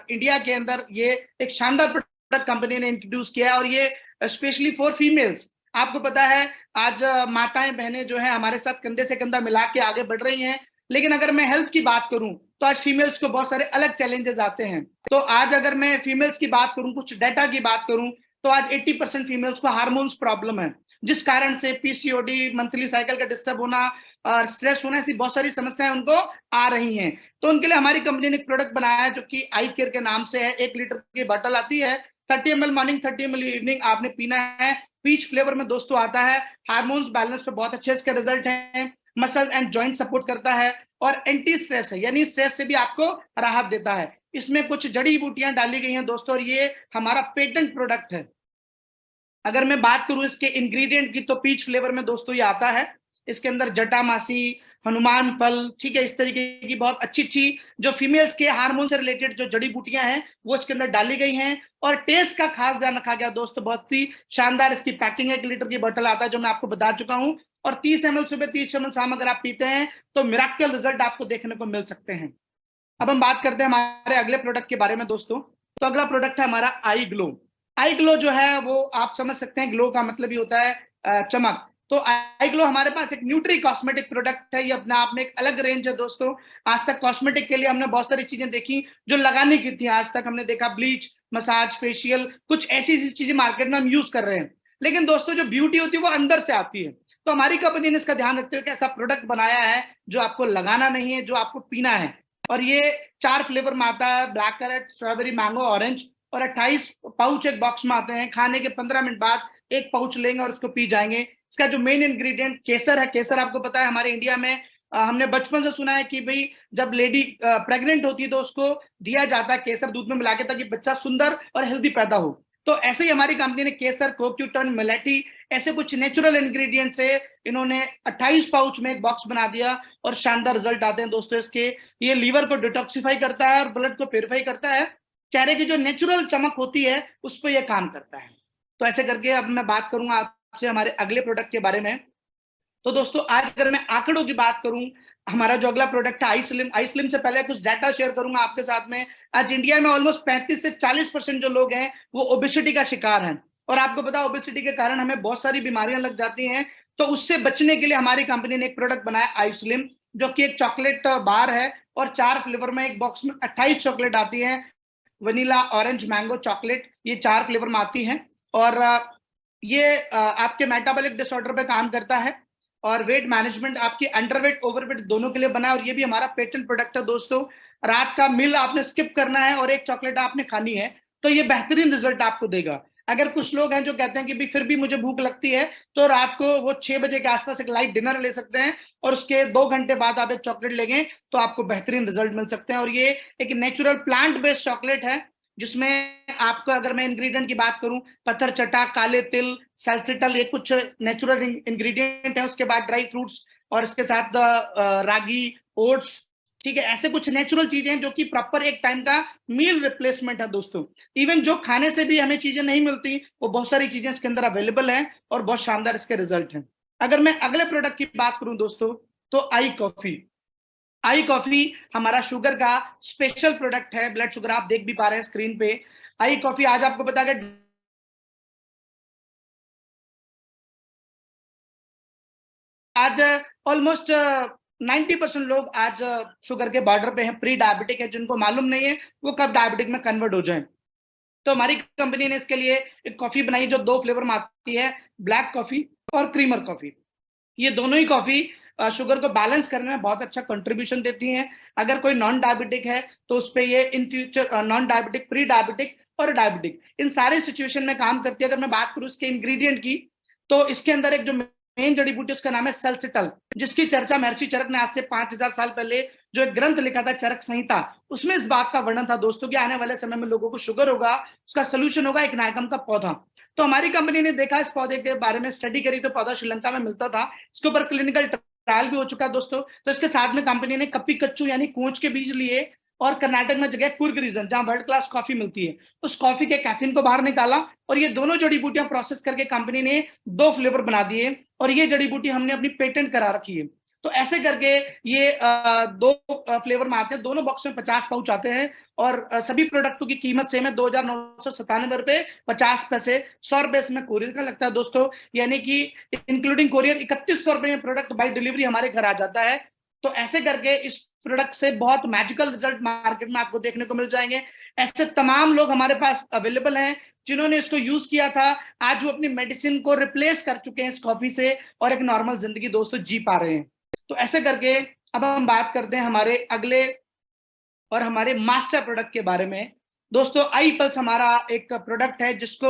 इंडिया के अंदर ये एक शानदार प्रोडक्ट कंपनी ने इंट्रोड्यूस किया है, और ये स्पेशली फॉर फीमेल्स। आपको पता है आज माताएं बहनें जो है हमारे साथ कंधे से कंधा मिला के आगे बढ़ रही हैं, लेकिन अगर मैं हेल्थ की बात करूं तो आज फीमेल्स को बहुत सारे अलग चैलेंजेस आते हैं। तो आज अगर मैं फीमेल्स की बात करूं, कुछ डाटा की बात करूं, तो आज 80% फीमेल्स को हार्मोन्स प्रॉब्लम है, जिस कारण से पीसीओडी, मंथली साइकिल का डिस्टर्ब होना और स्ट्रेस होना, ऐसी बहुत सारी समस्याएं उनको आ रही हैं। तो उनके लिए हमारी कंपनी ने एक प्रोडक्ट बनाया है जो कि आई केयर के नाम से है। 1 लीटर की बॉटल आती है, 30 ml मॉर्निंग, 30 ml इवनिंग आपने पीना है। पीच फ्लेवर में दोस्तों आता है। हार्मोन्स बैलेंस पे बहुत अच्छे इसके रिजल्ट हैं। मसल एंड जॉइंट सपोर्ट करता है और एंटी स्ट्रेस है, यानी स्ट्रेस से भी आपको राहत देता है। इसमें कुछ जड़ी बूटियां डाली गई हैं दोस्तों, और ये हमारा पेटेंट प्रोडक्ट है। अगर मैं बात करूं इसके इंग्रेडिएंट की, तो पीच फ्लेवर में दोस्तों ये आता है। इसके अंदर जटामासी, हनुमान फल, ठीक है, इस तरीके की बहुत अच्छी अच्छी जो फीमेल्स के हार्मोन से रिलेटेड जो जड़ी बूटियां हैं वो इसके अंदर डाली गई हैं। और टेस्ट का खास ध्यान रखा गया दोस्तों, बहुत ही शानदार इसकी पैकिंग है। 1 लीटर की बोतल आता है जो मैं आपको बता चुका हूं, और 30 ml सुबह, 30 ml शाम अगर आप पीते हैं तो मिराकल रिजल्ट आपको देखने को मिल सकते हैं। अब हम बात करते हैं हमारे अगले प्रोडक्ट के बारे में दोस्तों। तो अगला प्रोडक्ट है हमारा आई ग्लो। आई ग्लो जो है वो आप समझ सकते हैं, ग्लो का मतलब ही होता है चमक। तो आई ग्लो हमारे पास एक न्यूट्री कॉस्मेटिक प्रोडक्ट है। ये अपने आप में एक अलग रेंज है दोस्तों। आज तक कॉस्मेटिक के लिए हमने बहुत सारी चीजें देखी जो लगाने की थी। आज तक हमने देखा ब्लीच, मसाज, फेशियल, कुछ ऐसी ऐसी चीजें मार्केट में हम यूज कर रहे हैं। लेकिन दोस्तों जो ब्यूटी होती है वो अंदर से आती है। तो हमारी कंपनी ने इसका ध्यान रखते हुए कि ऐसा प्रोडक्ट बनाया है जो आपको लगाना नहीं है, जो आपको पीना है। और ये 4 फ्लेवर में आता है, black carrot, strawberry, mango, orange. और 28 पाउच एक बॉक्स में आते हैं। खाने के 15 मिनट बाद एक पाउच लेंगे और उसको पी जाएंगे। इसका जो मेन इंग्रेडिएंट केसर है। केसर आपको पता है हमारे इंडिया में हमने बचपन से सुना है कि भाई जब लेडी प्रेग्नेंट होती है तो उसको दिया जाता है केसर दूध में मिला के, ताकि बच्चा सुंदर और हेल्दी पैदा हो। तो ऐसे ही हमारी कंपनी ने केसर, कोक्यूटन, मिलेटी, ऐसे कुछ नेचुरल इंग्रेडिएंट से इन्होंने 28 पाउच में एक बॉक्स बना दिया और शानदार रिजल्ट आते हैं दोस्तों इसके। ये लीवर को डिटॉक्सिफाई करता है और ब्लड को प्यूरिफाई करता है। चेहरे की जो नेचुरल चमक होती है उस पर यह काम करता है। तो ऐसे करके अब मैं बात करूंगा आपसे हमारे अगले प्रोडक्ट के बारे में। तो दोस्तों आज अगर मैं आंकड़ों की बात करूं, हमारा जो अगला प्रोडक्ट है आई स्लिम से पहले कुछ डाटा शेयर करूंगा आपके साथ में। आज इंडिया में ऑलमोस्ट 35 से 40% जो लोग हैं वो ओबेसिटी का शिकार हैं। और आपको पता है ओबेसिटी के कारण हमें बहुत सारी बीमारियां लग जाती हैं। तो उससे बचने के लिए हमारी कंपनी ने एक प्रोडक्ट बनाया आई स्लिम, जो कि एक चॉकलेट बार है और 4 फ्लेवर में, एक बॉक्स में 28 चॉकलेट आती है। वनीला, ऑरेंज, मैंगो, चॉकलेट, ये 4 फ्लेवर में आती हैं। और ये आपके मेटाबॉलिक डिसऑर्डर पे काम करता है और वेट मैनेजमेंट, आपकी अंडरवेट ओवरवेट दोनों के लिए बना है। और ये भी हमारा पेटेंट प्रोडक्ट है दोस्तों। रात का मील आपने स्किप करना है और एक चॉकलेट आपने खानी है, तो ये बेहतरीन रिजल्ट आपको देगा। अगर कुछ लोग हैं जो कहते हैं कि भी फिर भी मुझे भूख लगती है, तो रात को वो 6 बजे के आसपास एक लाइट डिनर ले सकते हैं और उसके 2 घंटे बाद आप एक चॉकलेट लेंगे तो आपको बेहतरीन रिजल्ट मिल सकते हैं। और ये एक नेचुरल प्लांट बेस्ड चॉकलेट है, जिसमें आपको अगर मैं इंग्रेडिएंट की बात करूं, पत्थर चटा, काले तिल, सैलसिटल, ये कुछ नेचुरल इंग्रेडिएंट है। उसके बाद ड्राई फ्रूट्स और इसके साथ रागी, ओट्स, ठीक है, ऐसे कुछ नेचुरल चीजें हैं जो कि प्रॉपर एक टाइम का मील रिप्लेसमेंट है दोस्तों। इवन जो खाने से भी हमें चीजें नहीं मिलती वो बहुत सारी चीजें इसके अंदर अवेलेबल हैं और बहुत शानदार इसके रिजल्ट हैं। अगर मैं अगले प्रोडक्ट की बात करूं दोस्तों, तो आई कॉफी। आई कॉफी हमारा शुगर का स्पेशल प्रोडक्ट है। ब्लड शुगर आप देख भी पा रहे हैं स्क्रीन पे। आई कॉफी आज आपको बता दें, आज ऑलमोस्ट 90% लोग आज शुगर के बॉर्डर पे हैं, प्री डायबिटिक है, जिनको मालूम नहीं है वो कब डायबिटिक में कन्वर्ट हो जाए। तो हमारी कंपनी ने इसके लिए एक कॉफी बनाई जो 2 फ्लेवर में आती है, ब्लैक कॉफी और क्रीमर कॉफी। ये दोनों ही कॉफी शुगर को बैलेंस करने में बहुत अच्छा कंट्रीब्यूशन देती हैं। अगर कोई नॉन डायबिटिक है तो उस पर ये in future non diabetic, pre diabetic और डायबिटिक, इन सारे सिचुएशन में काम करती है। अगर मैं बात करूं इसके इंग्रेडिएंट की, तो इसके अंदर एक जो मेन जड़ी बूटी उसका नाम है सैलसिटल, जिसकी चर्चा महर्षि चरक ने आज से 5000 साल पहले जो एक ग्रंथ लिखा था चरक संहिता, उसमें इस बात का वर्णन था दोस्तों कि आने वाले समय में लोगों को शुगर होगा, उसका सोल्यूशन होगा एक नायकम का पौधा। तो हमारी कंपनी ने देखा, इस पौधे के बारे में स्टडी करी, तो पौधा श्रीलंका में मिलता था, इसके ऊपर क्लिनिकल ट्रायल भी हो चुका है दोस्तों। तो इसके साथ में कंपनी ने कप्पी कच्चू यानी कोंच के बीज लिए और कर्नाटक में जगह कुर्ग रीजन जहां वर्ल्ड क्लास कॉफी मिलती है, उस कॉफी के कैफीन को बाहर निकाला और ये दोनों जड़ी बूटियां प्रोसेस करके कंपनी ने 2 फ्लेवर बना दिए और ये जड़ी बूटी हमने अपनी पेटेंट करा रखी है। तो ऐसे करके ये 2 फ्लेवर में आते हैं, दोनों बॉक्स में 50 पाउच आते हैं और सभी प्रोडक्टों की कीमत सेम है, 2997 रुपए 50 पैसे। 100 रुपए इसमें कोरियर का लगता है दोस्तों, यानी कि इंक्लूडिंग कोरियर 3100 रुपए में प्रोडक्ट बाय डिलीवरी हमारे घर आ जाता है। तो ऐसे करके इस प्रोडक्ट से बहुत मैजिकल रिजल्ट मार्केट में आपको देखने को मिल जाएंगे। ऐसे तमाम लोग हमारे पास अवेलेबल हैं जिन्होंने इसको यूज किया था, आज वो अपनी मेडिसिन को रिप्लेस कर चुके हैं इस कॉफी से और एक नॉर्मल जिंदगी दोस्तों जी पा रहे हैं। तो ऐसे करके अब हम बात करते हैं हमारे अगले और हमारे मास्टर प्रोडक्ट के बारे में। दोस्तों आई पल्स हमारा एक प्रोडक्ट है जिसको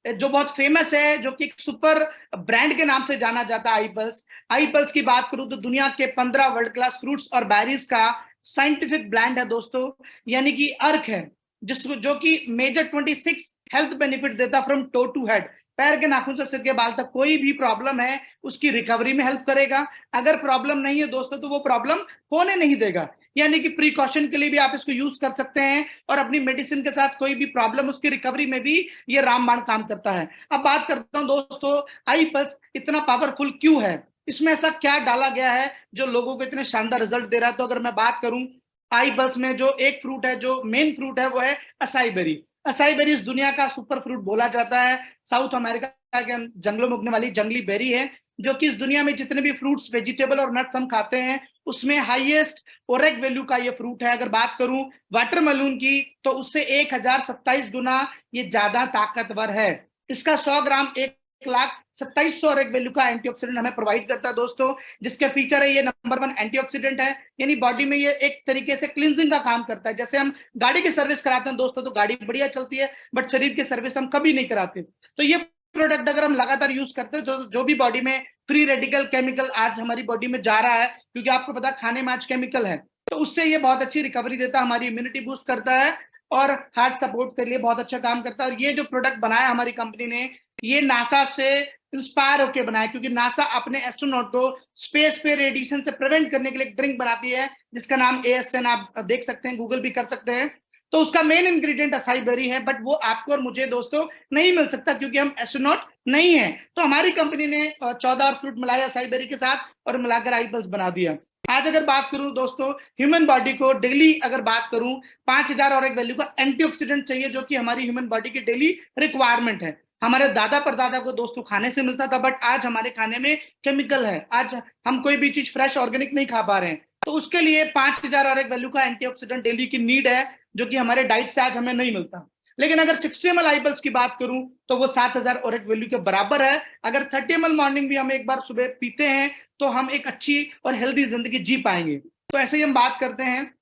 जो बहुत फेमस है, जो कि एक सुपर ब्रांड के नाम से जाना जाता है आई पल्स। आई पल्स की बात करूं तो दुनिया के 15 वर्ल्ड क्लास फ्रूट्स और बेरीज का साइंटिफिक ब्रांड है दोस्तों, यानी कि अर्क है, जिसको जो कि मेजर 26 हेल्थ बेनिफिट देता फ्रॉम टो टू हेड। पैर के नाखून से सिर के बाल तक कोई भी प्रॉब्लम है उसकी रिकवरी में हेल्प करेगा। अगर प्रॉब्लम नहीं है दोस्तों तो वो प्रॉब्लम होने नहीं देगा। यानी कि प्रिकॉशन के लिए भी आप इसको यूज कर सकते हैं और अपनी मेडिसिन के साथ कोई भी प्रॉब्लम उसकी रिकवरी में भी ये रामबाण काम करता है। अब बात करता हूं दोस्तों, आई पल्स इतना पावरफुल क्यों है, इसमें ऐसा क्या डाला गया है जो लोगों को इतने शानदार रिजल्ट दे रहा है। तो अगर मैं बात करूं, आई पल्स में जो एक फ्रूट है, जो मेन फ्रूट है, वो है असाई बेरी। असाई बेरी इस दुनिया का सुपर फ्रूट बोला जाता है। साउथ अमेरिका के जंगलों में उगने वाली जंगली बेरी है, जो कि इस दुनिया में जितने भी फ्रूट्स, वेजिटेबल और नट्स हम खाते हैं उसमें हाईएस्ट ओरेक वैल्यू का ये फ्रूट है। अगर बात करूं वाटरमेलन की, तो उससे 1027 गुना ये ज्यादा ताकतवर है। इसका 100 ग्राम 1,27,100 ओरेक वैल्यू का एंटीऑक्सीडेंट हमें प्रोवाइड करता है दोस्तों। जिसके फीचर है, ये नंबर 1 एंटीऑक्सीडेंट है, यानी बॉडी में ये एक तरीके से क्लींजिंग का काम करता है। जैसे हम गाड़ी की सर्विस कराते हैं दोस्तों, तो गाड़ी बढ़िया चलती है, बट शरीर की सर्विस हम कभी नहीं कराते। तो ये प्रोडक्ट अगर हम लगातार यूज करते हैं तो जो भी बॉडी में फ्री रेडिकल केमिकल आज हमारी बॉडी में जा रहा है, क्योंकि आपको पता खाने में आज केमिकल है, तो उससे ये बहुत अच्छी रिकवरी देता है, हमारी इम्यूनिटी बूस्ट करता है और हार्ट सपोर्ट के लिए बहुत अच्छा काम करता है। और ये जो प्रोडक्ट बनाया हमारी कंपनी ने, ये नासा से इंस्पायर होकर बनाया, क्योंकि नासा अपने एस्ट्रोनॉट को स्पेस पे रेडिएशन से प्रिवेंट करने के लिए एक ड्रिंक बनाती है जिसका नाम AS10, आप देख सकते हैं, गूगल भी कर सकते हैं। तो उसका मेन इंग्रेडिएंट असाई बेरी है, बट वो आपको और मुझे दोस्तों नहीं मिल सकता क्योंकि हम एस्ट्रोनॉट नहीं है। तो हमारी कंपनी ने 14 फ्रूट मिलाया असाई बेरी के साथ और मिलाकर आई पल्स बना दिया। आज अगर बात करूं दोस्तों, ह्यूमन बॉडी को डेली अगर बात करूं 5000 और एक वैल्यू का एंटीऑक्सीडेंट चाहिए, जो कि हमारी ह्यूमन बॉडी की डेली रिक्वायरमेंट है। हमारे दादा परदादा को दोस्तों खाने से मिलता था, बट आज हमारे खाने में केमिकल है, आज हम कोई भी चीज फ्रेश ऑर्गेनिक नहीं खा पा रहे हैं। तो उसके लिए 5000 और एक वैल्यू का एंटीऑक्सीडेंट डेली की नीड है, जो कि हमारे डाइट से आज हमें नहीं मिलता। लेकिन अगर 60 ml आई पल्स की बात करूं तो वो 7000 और एक वैल्यू के बराबर है। अगर 30 ml मॉर्निंग भी हम एक बार सुबह पीते हैं तो हम एक अच्छी और हेल्दी जिंदगी जी पाएंगे। तो ऐसे ही हम बात करते हैं,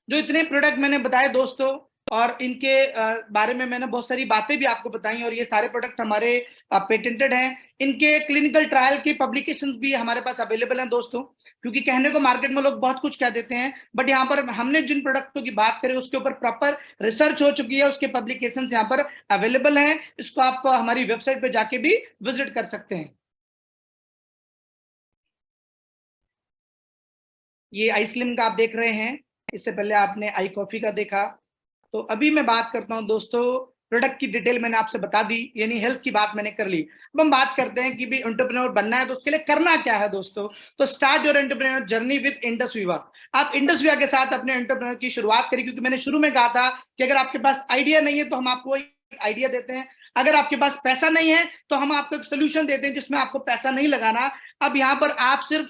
जो इतने प्रोडक्ट मैंने बताए दोस्तों और इनके बारे में मैंने बहुत सारी बातें भी आपको बताई, और ये सारे प्रोडक्ट हमारे पेटेंटेड हैं। इनके क्लिनिकल ट्रायल की पब्लिकेशंस भी हमारे पास अवेलेबल हैं दोस्तों, क्योंकि कहने को मार्केट में लोग बहुत कुछ कह देते हैं, बट यहाँ पर हमने जिन प्रोडक्टों की बात करें उसके ऊपर प्रॉपर रिसर्च हो चुकी है, उसके पब्लिकेशंस यहाँ पर अवेलेबल हैं। इसको आप हमारी वेबसाइट पे जाके भी विजिट कर सकते हैं। ये आई स्लिम का आप देख रहे हैं, इससे पहले आपने आई कॉफी का देखा। तो अभी मैं बात करता हूं दोस्तों, प्रोडक्ट की डिटेल मैंने आपसे बता दी, यानी हेल्थ की बात मैंने कर ली। अब हम बात करते हैं कि भी एंटरप्रेन्योर बनना है तो उसके लिए करना क्या है दोस्तों। तो start your entrepreneur journey with Indus विवा। आप इंडस विवा के साथ अपने एंटरप्रेन्योर की शुरुआत करिए, क्योंकि मैंने शुरू में कहा था कि अगर आपके पास आइडिया नहीं है तो हम आपको एक आइडिया देते हैं, अगर आपके पास पैसा नहीं है तो हम आपको एक सोल्यूशन देते हैं जिसमें आपको पैसा नहीं लगाना। अब यहाँ पर आप सिर्फ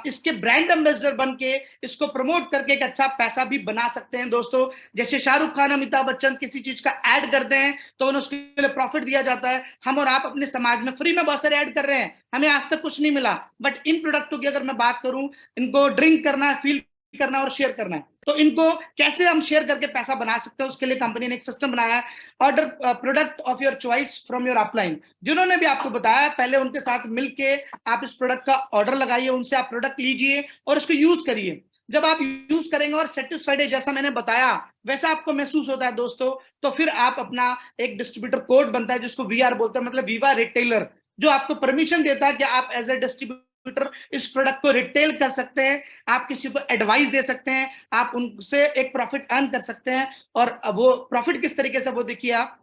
इसके ब्रांड एम्बेसडर बन के इसको प्रमोट करके एक अच्छा पैसा भी बना सकते हैं दोस्तों। जैसे शाहरुख खान, अमिताभ बच्चन किसी चीज का ऐड करते हैं तो उन्हें उसके लिए प्रॉफिट दिया जाता है। हम और आप अपने समाज में फ्री में बहुत सारे ऐड कर रहे हैं, हमें आज तक कुछ नहीं मिला, बट इन प्रोडक्टों की अगर मैं बात करूं, इनको ड्रिंक करना, फील करना और शेयर करना है, तो इनको कैसे हम शेयर करके पैसा बना सकते हैं, उसके लिए कंपनी ने एक सिस्टम बनाया है। Order product of your choice from your upline. जिन्होंने भी आपको बताया, पहले उनके साथ मिलके आप इस प्रोडक्ट का ऑर्डर लगाइए, उनसे आप प्रोडक्ट लीजिए और उसको यूज करिए। जब आप यूज करेंगे और सेटिस्फाइड है, जैसा मैंने बताया वैसा आपको महसूस होता है दोस्तों, तो फिर आप अपना एक डिस्ट्रीब्यूटर कोड बनता है जिसको VR बोलते हैं, मतलब विवा रिटेलर, जो आपको परमिशन देता है कि आप एज ए डिस्ट्रीब्यूटर इस प्रोडक्ट को रिटेल कर सकते हैं, आप किसी को एडवाइस दे सकते हैं, आप उनसे एक प्रॉफिट अर्न कर सकते हैं। और वो प्रॉफिट किस तरीके से, वो देखिए आप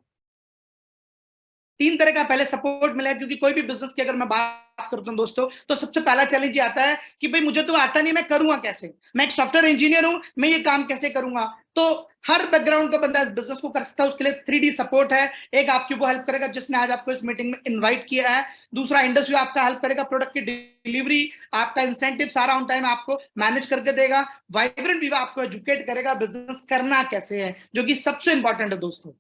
3 तरह का पहले सपोर्ट मिला है। क्योंकि कोई भी बिजनेस की अगर मैं बात करता हूं दोस्तों, तो सबसे पहला चैलेंज ये आता है कि भाई मुझे तो आता नहीं, मैं करूंगा कैसे, मैं एक सॉफ्टवेयर इंजीनियर हूं, मैं ये काम कैसे करूंगा। तो हर बैकग्राउंड का बंदा इस बिजनेस को कर सकता है, उसके लिए 3D सपोर्ट है। एक आपकी वो हेल्प करेगा जिसने आज आपको इस मीटिंग में इन्वाइट किया है, दूसरा इंडस्ट्री आपका हेल्प करेगा, प्रोडक्ट की डिलीवरी, आपका इंसेंटिव सारा ऑन टाइम आपको मैनेज करके देगा, वाइब्रेंट विवा आपको एजुकेट करेगा बिजनेस करना कैसे है, जो कि सबसे इंपॉर्टेंट है दोस्तों।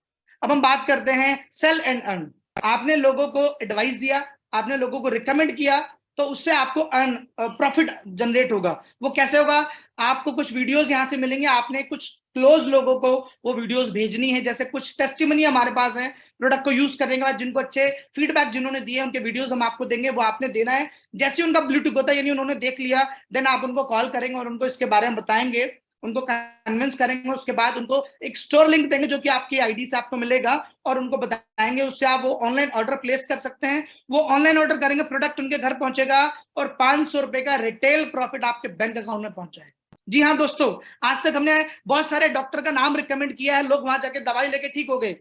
अब हम बात करते हैं सेल एंड अर्न। आपने लोगों को एडवाइस दिया, आपने लोगों को रिकमेंड किया, तो उससे आपको अर्न प्रॉफिट जनरेट होगा। वो कैसे होगा, आपको कुछ वीडियोस यहां से मिलेंगे, आपने कुछ क्लोज लोगों को वो वीडियोस भेजनी है। जैसे कुछ टेस्टिमनी हमारे पास है प्रोडक्ट को यूज करने के बाद, जिनको अच्छे फीडबैक जिन्होंने दिए उनके वीडियोस हम आपको देंगे, वो आपने देना है। जैसे उनका ब्लूटूथ होता है, यानी उन्होंने देख लिया, देन आप उनको कॉल करेंगे और उनको इसके बारे में बताएंगे। उनको कन्विंस करेंगे, उसके बाद उनको एक स्टोर लिंक देंगे जो कि आपकी आईडी से आपको मिलेगा, और उनको बताएंगे, उससे आप वो ऑनलाइन ऑर्डर प्लेस कर सकते हैं। वो ऑनलाइन ऑर्डर करेंगे, प्रोडक्ट उनके घर पहुंचेगा और 500 रुपए का रिटेल प्रॉफिट आपके बैंक अकाउंट में पहुंच जाएगा। जी हाँ दोस्तों, आज तक हमने बहुत सारे डॉक्टर का नाम रिकमेंड किया है, लोग वहां जाके दवाई लेके ठीक हो गए,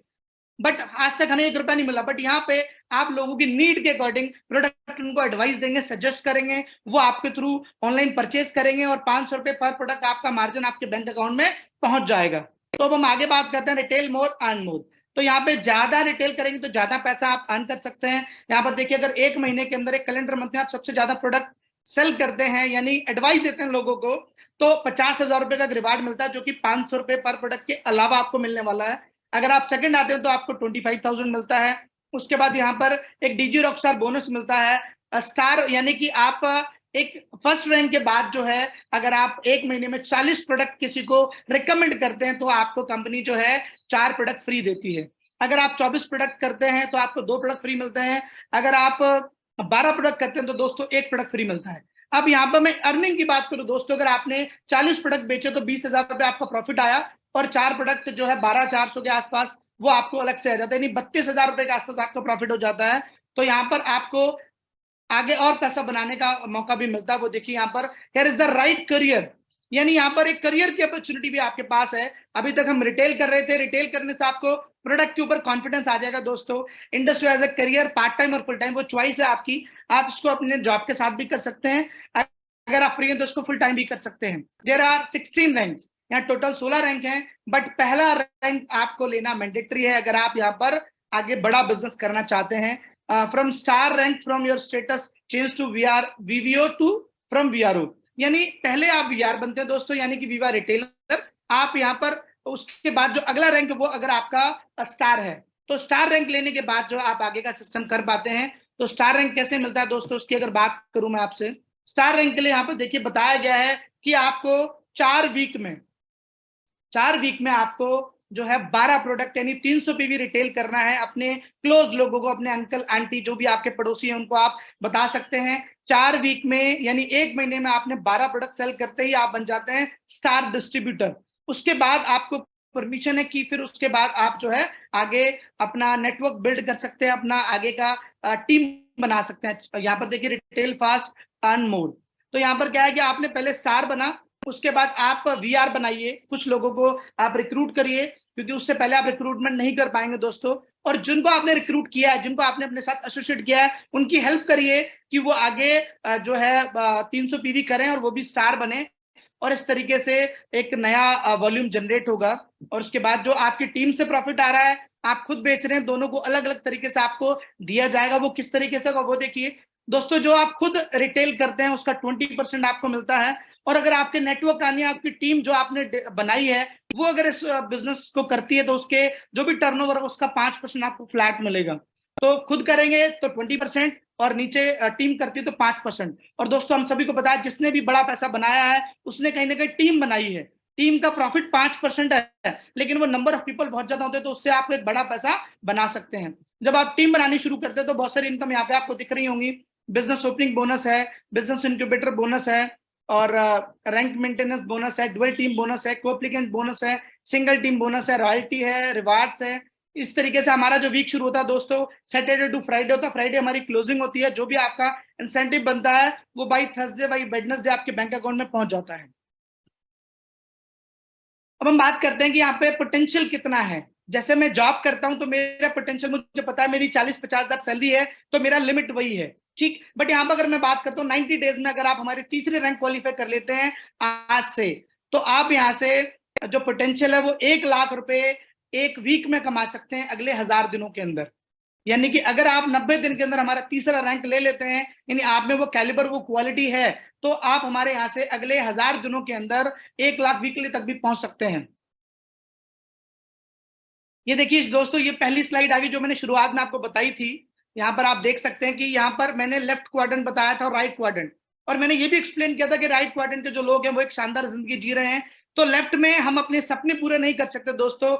बट आज तक हमें 1 रुपया नहीं मिला। बट यहाँ पे आप लोगों की नीड के अकॉर्डिंग प्रोडक्ट उनको एडवाइस देंगे, सजेस्ट करेंगे, वो आपके थ्रू ऑनलाइन परचेस करेंगे और 500 रुपए पर प्रोडक्ट आपका मार्जिन आपके बैंक अकाउंट में पहुंच जाएगा। तो अब हम आगे बात करते हैं रिटेल मोर अर्न मोर। तो यहाँ पे ज्यादा रिटेल करेंगे तो ज्यादा पैसा आप अर्न कर सकते हैं। यहाँ पर देखिए, अगर 1 महीने के अंदर, एक कैलेंडर मंथ में आप सबसे ज्यादा प्रोडक्ट सेल करते हैं, यानी एडवाइस देते हैं लोगों को, तो 50,000 रुपए का रिवार्ड मिलता है, जो कि 500 रुपए पर प्रोडक्ट के अलावा आपको मिलने वाला है। अगर आप सेकंड आते हो तो आपको 25,000 मिलता है। उसके बाद यहाँ पर एक डीजी रॉकस्टार बोनस मिलता है स्टार, यानी कि आप एक फर्स्ट रैंक के बाद जो है, अगर आप 1 महीने में 40 प्रोडक्ट किसी को रिकमेंड करते हैं तो आपको कंपनी जो है 4 प्रोडक्ट फ्री देती है। अगर आप 24 प्रोडक्ट करते हैं तो आपको 2 प्रोडक्ट फ्री मिलते हैं। अगर आप 12 प्रोडक्ट करते हैं तो दोस्तों 1 प्रोडक्ट फ्री मिलता है। अब यहाँ पर मैं अर्निंग की बात करूं दोस्तों, अगर आपने 40 प्रोडक्ट बेचे तो 20,000 रुपए आपका प्रॉफिट आया, और 4 प्रोडक्ट जो है 12,400 के आसपास वो आपको अलग से आ जाता है, यानी 32,000 रुपए के आसपास आपका प्रॉफिट हो जाता है। तो यहाँ पर आपको आगे और पैसा बनाने का मौका भी मिलता है। वो देखिए यहाँ पर, here is the right career, यानी यहाँ पर एक करियर की अपॉर्चुनिटी भी आपके पास है। अभी तक हम रिटेल कर रहे थे, रिटेल करने से आपको प्रोडक्ट के ऊपर कॉन्फिडेंस आ जाएगा दोस्तों। Industry as a career, part time और फुल टाइम, वो चॉइस है आपकी। आप इसको अपने जॉब के साथ भी कर सकते हैं, अगर आप फ्री हैं तो इसको फुल टाइम भी कर सकते हैं। देयर आर 16 रैंक्स, यहाँ टोटल 16 रैंक हैं, बट पहला रैंक आपको लेना मैंडेटरी है अगर आप यहाँ पर आगे बड़ा बिजनेस करना चाहते हैं। From star rank, from your status change to VVO to from VRO, यानी पहले आप वीआर बनते हैं दोस्तों, यानी कि वीवा रिटेलर। आप यहाँ पर उसके बाद जो अगला रैंक वो अगर आपका स्टार है, तो स्टार रैंक लेने के बाद जो आप आगे का सिस्टम कर पाते हैं। तो स्टार रैंक कैसे मिलता है दोस्तों, उसकी अगर बात करूं मैं आपसे, स्टार रैंक के लिए यहाँ पर देखिए बताया गया है कि आपको 4 वीक में आपको जो है 12 प्रोडक्ट यानी 300 पीवी रिटेल करना है। अपने क्लोज लोगों को, अपने अंकल आंटी जो भी आपके पड़ोसी हैं उनको आप बता सकते हैं। 4 वीक में यानी 1 महीने में आपने 12 प्रोडक्ट सेल करते ही आप बन जाते हैं स्टार डिस्ट्रीब्यूटर। उसके बाद आपको परमिशन है कि फिर उसके बाद आप जो है आगे अपना नेटवर्क बिल्ड कर सकते हैं, अपना आगे का टीम बना सकते हैं। यहाँ पर देखिए रिटेल फास्ट अर्न मोर। तो यहाँ पर क्या है कि आपने पहले स्टार बना, उसके बाद आप वीआर बनाइए, कुछ लोगों को आप रिक्रूट करिए, क्योंकि उससे पहले आप रिक्रूटमेंट नहीं कर पाएंगे दोस्तों। और जिनको आपने रिक्रूट किया है, जिनको आपने अपने साथ एसोसिएट किया है, उनकी हेल्प करिए कि वो आगे जो है 300 पीवी करें और वो भी स्टार बने, और इस तरीके से एक नया वॉल्यूम जनरेट होगा। और उसके बाद जो आपकी टीम से प्रॉफिट आ रहा है, आप खुद बेच रहे हैं, दोनों को अलग अलग तरीके से आपको दिया जाएगा। वो किस तरीके से होगा वो देखिए दोस्तों, जो आप खुद रिटेल करते हैं उसका 20% आपको मिलता है, और अगर आपके नेटवर्क आनी, आपकी टीम जो आपने बनाई है वो अगर इस बिजनेस को करती है, तो उसके जो भी टर्नओवर है उसका 5% आपको फ्लैट मिलेगा। तो खुद करेंगे तो 20%, और नीचे टीम करती है तो 5%। और दोस्तों हम सभी को पता है, जिसने भी बड़ा पैसा बनाया है उसने कहीं ना कहीं टीम बनाई है। टीम का प्रॉफिट 5% है, लेकिन वो नंबर ऑफ पीपल बहुत ज्यादा होते हैं, तो उससे आप एक बड़ा पैसा बना सकते हैं। जब आप टीम बनानी शुरू करते हैं तो बहुत सारी इनकम यहाँ पे आपको दिख रही होंगी। बिजनेस ओपनिंग बोनस है, बिजनेस इंक्यूबेटर बोनस है, और रैंक मेंटेनेंस बोनस है, डुअल टीम बोनस है, कोएप्लिकेंट बोनस है, सिंगल टीम बोनस है, रॉयल्टी है, रिवार्ड्स है। इस तरीके से हमारा जो वीक शुरू होता है दोस्तों, सैटरडे टू फ्राइडे होता है, फ्राइडे हमारी क्लोजिंग होती है। जो भी आपका इंसेंटिव बनता है वो बाई थर्सडे बाई वेडनेसडे आपके बैंक अकाउंट में पहुंच जाता है। अब हम बात करते हैं कि यहाँ पे पोटेंशियल कितना है। जैसे मैं जॉब करता हूं तो मेरा पोटेंशियल मुझे पता है, मेरी 40-50 हजार सैलरी है, तो मेरा लिमिट वही है, ठीक। बट यहाँ पर अगर मैं बात करता हूँ 90 डेज में, अगर आप हमारे तीसरे रैंक क्वालिफाई कर लेते हैं आज से, तो आप यहाँ से जो पोटेंशियल है वो 1 लाख रुपए 1 वीक में कमा सकते हैं अगले 1000 दिनों के अंदर। यानी कि अगर आप 90 दिन के अंदर हमारा तीसरा रैंक ले लेते हैं, यानी आप में वो कैलिबर, वो क्वालिटी है, तो आप हमारे यहाँ से अगले 1000 दिनों के अंदर 1 लाख वीकली तक भी पहुंच सकते हैं। ये देखिए दोस्तों, ये पहली स्लाइड आ गई जो मैंने शुरुआत में आपको बताई थी। यहाँ पर आप देख सकते हैं कि यहाँ पर मैंने लेफ्ट क्वाड्रेंट बताया था और राइट क्वाड्रेंट, और मैंने ये भी एक्सप्लेन किया था कि राइट क्वाड्रेंट के जो लोग हैं वो एक शानदार जिंदगी जी रहे हैं। तो लेफ्ट में हम अपने सपने पूरे नहीं कर सकते दोस्तों,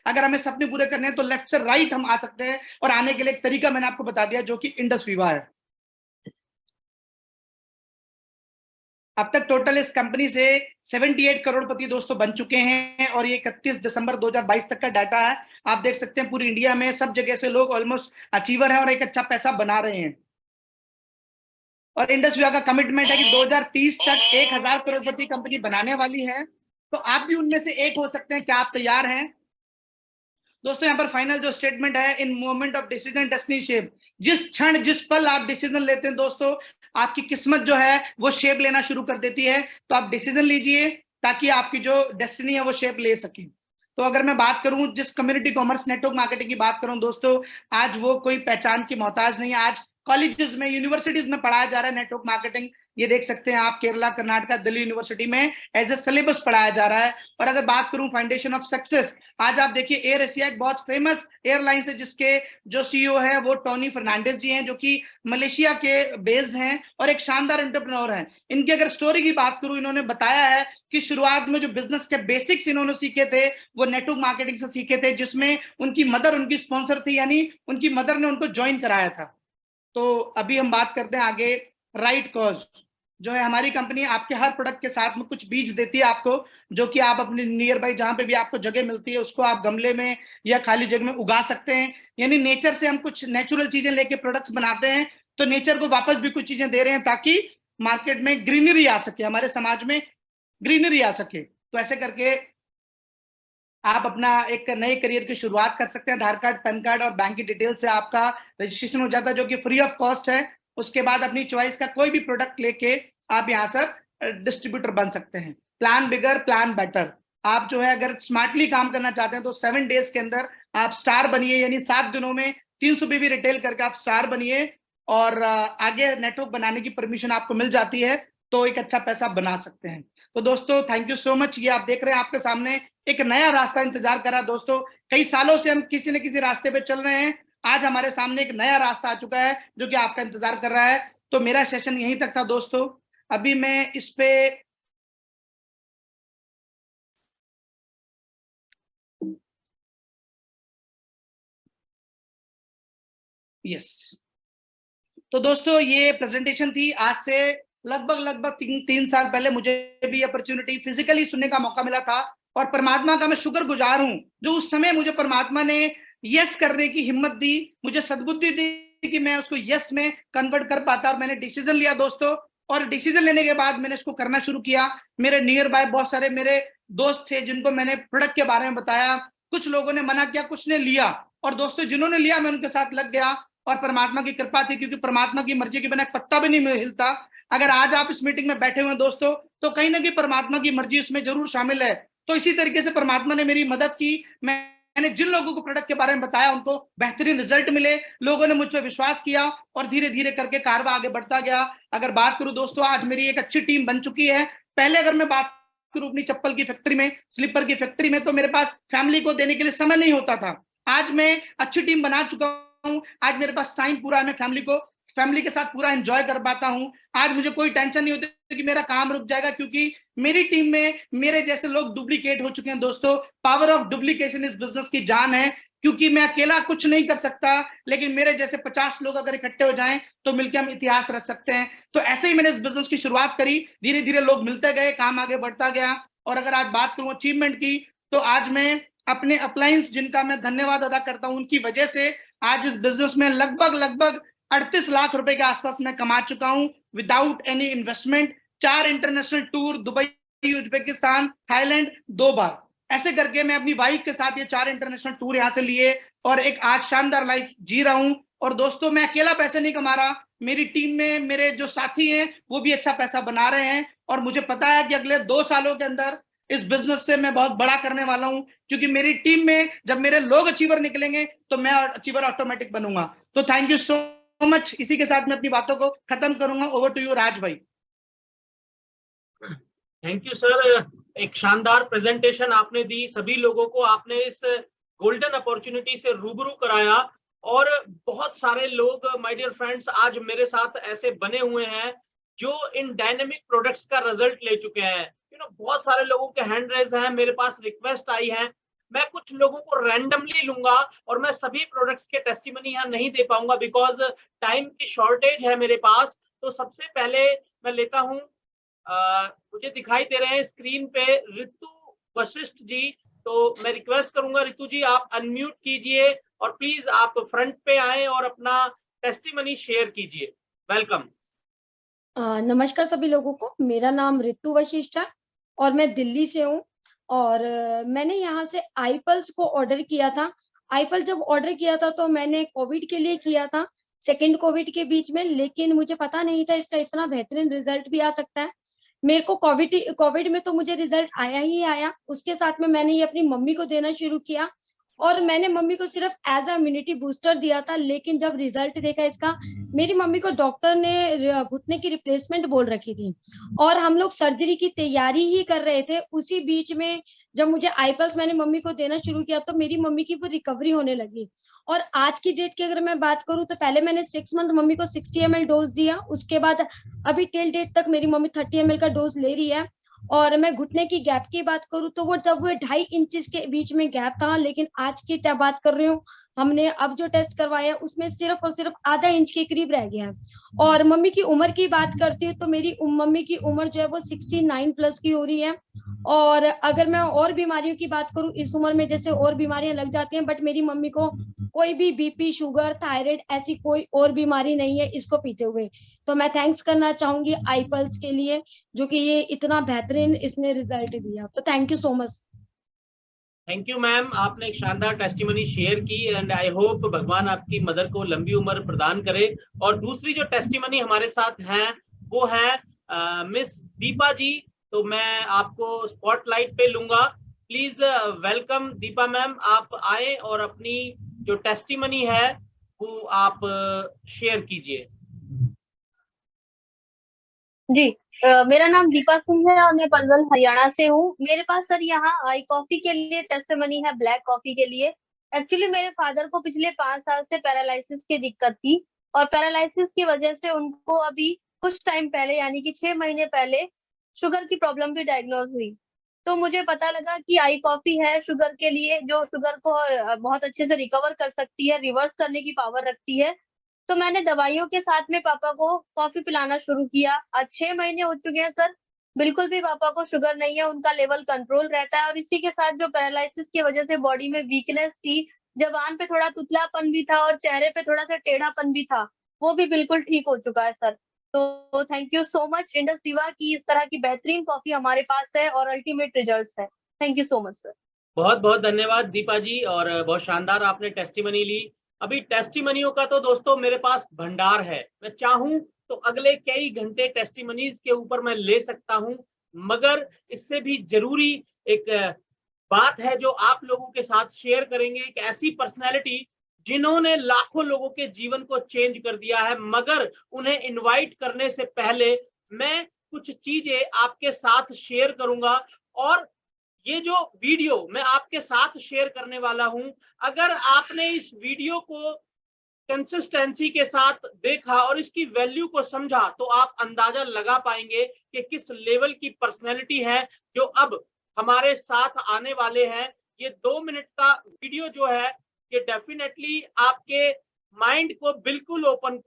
अगर हमें सपने पूरे करने हैं तो लेफ्ट से राइट हम आ सकते हैं, और आने के लिए एक तरीका मैंने आपको बता दिया जो कि इंडस वीवा है। अब तक टोटल इस कंपनी से 78 करोड़पति दोस्तों बन चुके हैं और ये 31 दिसंबर 2022 तक का डाटा है। आप देख सकते हैं पूरी इंडिया में सब जगह से लोग ऑलमोस्ट अचीवर हैं और एक अच्छा पैसा बना रहे हैं। और इंडस विवा का कमिटमेंट है कि 2030 तक 1000 करोड़पति कंपनी बनाने वाली है। तो आप भी उनमें से एक हो सकते हैं। क्या आप तैयार हैं दोस्तों? यहाँ पर फाइनल जो स्टेटमेंट है, in moment of decision destiny shape, जिस क्षण जिस पल आप डिसीजन लेते हैं दोस्तों, आपकी किस्मत जो है वो शेप लेना शुरू कर देती है। तो आप डिसीजन लीजिए ताकि आपकी जो डेस्टिनी है वो शेप ले सके। तो अगर मैं बात करूं जिस कम्युनिटी कॉमर्स नेटवर्क मार्केटिंग की बात करूं दोस्तों, आज वो कोई पहचान की मोहताज नहीं है। आज कॉलेजेस में, यूनिवर्सिटीज में पढ़ाया जा रहा है नेटवर्क मार्केटिंग। ये देख सकते हैं आप, केरला, कर्नाटका, दिल्ली यूनिवर्सिटी में एज ए सिलेबस पढ़ाया जा रहा है। और अगर बात करूं फाउंडेशन ऑफ सक्सेस, आज आप देखिए एयर एशिया एक बहुत फेमस एयरलाइंस है जिसके जो सीईओ है वो टोनी फर्नांडिस जी हैं, जो कि मलेशिया के बेस्ड हैं और एक शानदार एंटरप्रेन्योर हैं। इनकी अगर स्टोरी की बात करूं, इन्होंने बताया है कि शुरुआत में जो बिजनेस के बेसिक्स इन्होंने सीखे थे वो नेटवर्क मार्केटिंग से सीखे थे, जिसमें उनकी मदर उनकी स्पॉन्सर थी, यानी उनकी मदर ने उनको ज्वाइन कराया था। तो अभी हम बात करते हैं आगे राइट कॉज। जो है हमारी कंपनी आपके हर प्रोडक्ट के साथ में कुछ बीज देती है आपको, जो कि आप अपने नियर बाई जहां पे भी आपको जगह मिलती है उसको आप गमले में या खाली जगह में उगा सकते हैं। यानी नेचर से हम कुछ नेचुरल चीजें लेके प्रोडक्ट्स बनाते हैं, तो नेचर को वापस भी कुछ चीजें दे रहे हैं ताकि मार्केट में ग्रीनरी आ सके, हमारे समाज में ग्रीनरी आ सके। तो ऐसे करके आप अपना एक नए करियर की शुरुआत कर सकते हैं। आधार कार्ड, पैन कार्ड और बैंक की डिटेल से आपका रजिस्ट्रेशन हो जाता है, जो कि फ्री ऑफ कॉस्ट है। उसके बाद अपनी चॉइस का कोई भी प्रोडक्ट लेके आप यहाँ से डिस्ट्रीब्यूटर बन सकते हैं। प्लान बिगर, प्लान बेटर। आप जो है अगर स्मार्टली काम करना चाहते हैं तो 7 डेज के अंदर आप स्टार बनिए, यानी 7 दिनों में 300 भी रिटेल करके आप स्टार बनिए और आगे नेटवर्क बनाने की परमिशन आपको मिल जाती है, तो एक अच्छा पैसा बना सकते हैं। तो दोस्तों थैंक यू सो मच। ये आप देख रहे हैं आपके सामने एक नया रास्ता इंतजार कर रहा है दोस्तों। कई सालों से हम किसी न किसी रास्ते पे चल रहे हैं, आज हमारे सामने एक नया रास्ता आ चुका है जो कि आपका इंतजार कर रहा है। तो मेरा सेशन यहीं तक था दोस्तों। अभी मैं इस पे यस, तो दोस्तों ये प्रेजेंटेशन थी। आज से लगभग तीन साल पहले मुझे भी अपॉर्चुनिटी फिजिकली सुनने का मौका मिला था और परमात्मा का मैं शुक्रगुजार हूं जो उस समय मुझे परमात्मा ने यस करने की हिम्मत दी, मुझे सद्बुद्धि दी कि मैं उसको यस में कन्वर्ट कर पाता। और मैंने डिसीजन लिया दोस्तों, और डिसीजन लेने के बाद मैंने इसको करना शुरू किया। मेरे नियर बाय बहुत सारे मेरे दोस्त थे जिनको मैंने प्रोडक्ट के बारे में बताया। कुछ लोगों ने मना किया, कुछ ने लिया, और दोस्तों जिन्होंने लिया मैं उनके साथ लग गया। और परमात्मा की कृपा थी, क्योंकि परमात्मा की मर्जी के बिना एक पत्ता भी नहीं हिलता। अगर आज आप इस मीटिंग में बैठे हुए हैं दोस्तों, तो कहीं ना कहीं परमात्मा की मर्जी इसमें जरूर शामिल है। तो इसी तरीके से परमात्मा ने मेरी मदद की। मैंने जिन लोगों को प्रोडक्ट के बारे में बताया उनको बेहतरीन रिजल्ट मिले, लोगों ने मुझ पर विश्वास किया और धीरे धीरे करके कारवा आगे बढ़ता गया। अगर बात करूं दोस्तों, आज मेरी एक अच्छी टीम बन चुकी है। पहले अगर मैं बात करूं अपनी चप्पल की फैक्ट्री में, स्लीपर की फैक्ट्री में, तो मेरे पास फैमिली को देने के लिए समय नहीं होता था। आज मैं अच्छी टीम बना चुका हूं, आज मेरे पास टाइम पूरा है, मैं फैमिली के साथ पूरा एंजॉय कर पाता हूं। आज मुझे कोई टेंशन नहीं होती कि मेरा काम रुक जाएगा, क्योंकि मेरी टीम में मेरे जैसे लोग डुप्लीकेट हो चुके हैं दोस्तों। पावर ऑफ डुप्लीकेशन इस बिजनेस की जान है, क्योंकि मैं अकेला कुछ नहीं कर सकता, लेकिन मेरे जैसे 50 लोग अगर इकट्ठे हो जाएं तो मिलकर हम इतिहास रच सकते हैं। तो ऐसे ही मैंने इस बिजनेस की शुरुआत करी, धीरे धीरे लोग मिलते गए, काम आगे बढ़ता गया। और अगर आज बात करूं अचीवमेंट की, तो आज मैं अपने अपलायंस जिनका मैं धन्यवाद अदा करता हूं, उनकी वजह से आज इस बिजनेस में लगभग 38 लाख रुपए के आसपास मैं कमा चुका हूं without any investment. 4 international tour, Dubai, Uzbekistan, Thailand 2 बार, ऐसे करके मैं अपनी वाइफ के साथ ये 4 इंटरनेशनल टूर यहाँ से लिए और एक आज शानदार लाइफ जी रहा हूं। और दोस्तों मैं अकेला पैसे नहीं कमा रहा, मेरी टीम में मेरे जो साथी हैं वो भी अच्छा पैसा बना रहे हैं। और मुझे पता है कि अगले 2 सालों के अंदर इस बिजनेस से मैं बहुत बड़ा करने वाला हूं, क्योंकि मेरी टीम में जब मेरे लोग अचीवर निकलेंगे तो मैं अचीवर ऑटोमेटिक बनूंगा। तो थैंक यू सो मच। इसी के साथ मैं अपनी बातों को खत्म करूंगा। ओवर टू यू राज भाई। थैंक यू सर, एक शानदार प्रेजेंटेशन आपने दी। सभी लोगों को आपने इस गोल्डन अपॉर्चुनिटी से रूबरू कराया और बहुत सारे लोग, माय डियर फ्रेंड्स, आज मेरे साथ ऐसे बने हुए हैं जो इन डायनेमिक प्रोडक्ट्स का रिजल्ट ले चुके हैं। बहुत सारे लोगों के हैंड रेज हैं, मेरे पास रिक्वेस्ट आई है। मैं कुछ लोगों को रैंडमली लूंगा और मैं सभी प्रोडक्ट्स के टेस्टिमनी यहाँ नहीं दे पाऊंगा बिकॉज टाइम की शॉर्टेज है मेरे पास। तो सबसे पहले मैं लेता हूँ मुझे दिखाई दे रहे हैं स्क्रीन पे रितु वशिष्ठ जी। तो मैं रिक्वेस्ट करूंगा रितु जी आप अनम्यूट कीजिए और प्लीज आप फ्रंट पे आए और अपना टेस्टिमनी शेयर कीजिए। वेलकम। नमस्कार सभी लोगों को। मेरा नाम रितु वशिष्ठ है और मैं दिल्ली से हूँ। और मैंने यहाँ से आईपल्स को ऑर्डर किया था। आईपल्स जब ऑर्डर किया था तो मैंने कोविड के लिए किया था, सेकेंड कोविड के बीच में, लेकिन मुझे पता नहीं था इसका इतना बेहतरीन रिजल्ट भी आ सकता है। मेरे को कोविड में तो मुझे रिजल्ट आया ही आया। उसके साथ में मैंने ये अपनी मम्मी को देना शुरू किया और मैंने मम्मी को सिर्फ एज अ इम्यूनिटी बूस्टर दिया था। लेकिन जब रिजल्ट देखा इसका, मेरी मम्मी को डॉक्टर ने घुटने की रिप्लेसमेंट बोल रखी थी और हम लोग सर्जरी की तैयारी ही कर रहे थे। उसी बीच में जब मुझे आईपल्स मैंने मम्मी को देना शुरू किया तो मेरी मम्मी की वो रिकवरी होने लगी। और आज की डेट की अगर मैं बात करूं तो पहले मैंने 6 मंथ मम्मी को 60 ml डोज दिया। उसके बाद अभी टिल डेट तक मेरी मम्मी 30 ml का डोज ले रही है। और मैं घुटने की गैप की बात करूं तो वो जब वो 2.5 इंचेस के बीच में गैप था, लेकिन आज की बात कर रही हूँ, हमने अब जो टेस्ट करवाया उसमें सिर्फ और सिर्फ आधा इंच के करीब रह गया है। और मम्मी की उम्र की बात करती हूँ तो मेरी मम्मी की उम्र जो है वो 69 प्लस की हो रही है। और अगर मैं और बीमारियों की बात करूं, इस उम्र में जैसे और बीमारियां लग जाती हैं, बट मेरी मम्मी को कोई भी बीपी, शुगर, थायराइड ऐसी कोई और बीमारी नहीं है इसको पीते हुए। तो मैं थैंक्स करना चाहूंगी आईपल्स के लिए, जो कि ये इतना बेहतरीन इसने रिजल्ट दिया। तो thank you so much. Thank you ma'am, आपने एक शानदार टेस्टिमनी शेयर की एंड आई होप भगवान आपकी मदर को लंबी उम्र प्रदान करे। और दूसरी जो टेस्टिमनी हमारे साथ हैं वो है मिस दीपा जी। तो मैं आपको स्पॉटलाइट पे लूंगा। प्लीज वेलकम दीपा मैम, आप आए और अपनी जो टेस्टिमनी है वो आप शेयर कीजिए। जी, मेरा नाम दीपा सिंह है और मैं पलवल हरियाणा से हूँ। मेरे पास सर यहाँ आई कॉफी के लिए टेस्टिमनी है, ब्लैक कॉफी के लिए। एक्चुअली मेरे फादर को पिछले 5 साल से पैरालिसिस की दिक्कत थी और पैरालिसिस की वजह से उनको अभी कुछ टाइम पहले यानी कि 6 महीने पहले शुगर की प्रॉब्लम भी डायग्नोज हुई। तो मुझे पता लगा कि आई कॉफी है शुगर के लिए, जो शुगर को बहुत अच्छे से रिकवर कर सकती है, रिवर्स करने की पावर रखती है। तो मैंने दवाइयों के साथ में पापा को कॉफी पिलाना शुरू किया। आज 6 महीने हो चुके हैं सर, बिल्कुल भी पापा को शुगर नहीं है, उनका लेवल कंट्रोल रहता है। और इसी के साथ जो पैरालिसिस की वजह से बॉडी में वीकनेस थी, जबान पे थोड़ा तुतलापन भी था और चेहरे पे थोड़ा सा टेढ़ापन भी था, वो भी बिल्कुल ठीक हो चुका है सर। तो thank you so much Indus विवा की इस तरह की बेहतरीन कॉफी हमारे पास है और अल्टीमेट रिजल्ट्स है। Thank you so much sir. बहुत बहुत धन्यवाद दीपा जी, और बहुत शानदार आपने टेस्टिमनी ली। अभी टेस्टिमनियों का तो दोस्तों मेरे पास भंडार है। मैं चाहूं तो अगले कई घंटे टेस्टिमनीज के ऊपर मैं ले सकता हूं, मगर इससे भी जरूरी एक बात है जो आप लोगों के साथ शेयर करेंगे। एक ऐसी पर्सनैलिटी जिन्होंने लाखों लोगों के जीवन को चेंज कर दिया है, मगर उन्हें इनवाइट करने से पहले मैं कुछ चीजें आपके साथ शेयर करूंगा। और ये जो वीडियो मैं आपके साथ शेयर करने वाला हूं, अगर आपने इस वीडियो को कंसिस्टेंसी के साथ देखा और इसकी वैल्यू को समझा तो आप अंदाजा लगा पाएंगे कि किस लेवल की पर्सनैलिटी है जो अब हमारे साथ आने वाले हैं। ये 2 मिनट का वीडियो जो है ये डेफिनेटली आपके माइंड को बिल्कुल ओपन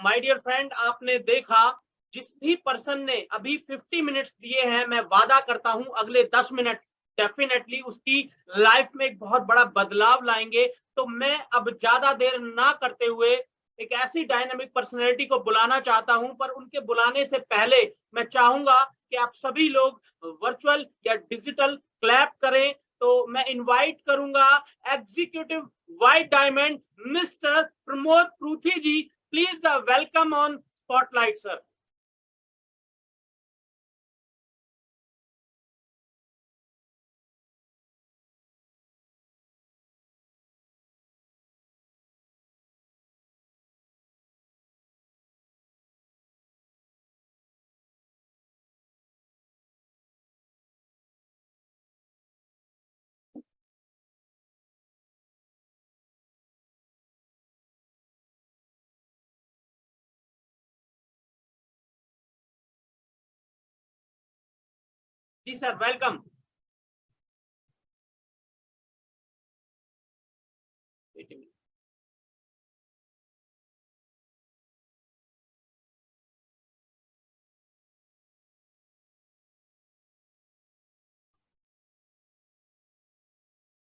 माय डियर फ्रेंड, आपने देखा जिस भी पर्सन ने अभी 50 मिनट्स दिए हैं, मैं वादा करता हूं अगले 10 मिनट डेफिनेटली उसकी लाइफ में एक बहुत बड़ा बदलाव लाएंगे। तो मैं अब ज्यादा देर ना करते हुए एक ऐसी डायनामिक पर्सनैलिटी को बुलाना चाहता हूं, पर उनके बुलाने से पहले मैं चाहूंगा कि आप सभी लोग वर्चुअल या डिजिटल क्लैप करें। तो मैं इनवाइट करूंगा executive white diamond mister Pramod Prithvi ji. Please welcome on spotlight sir. जी सर, वेलकम।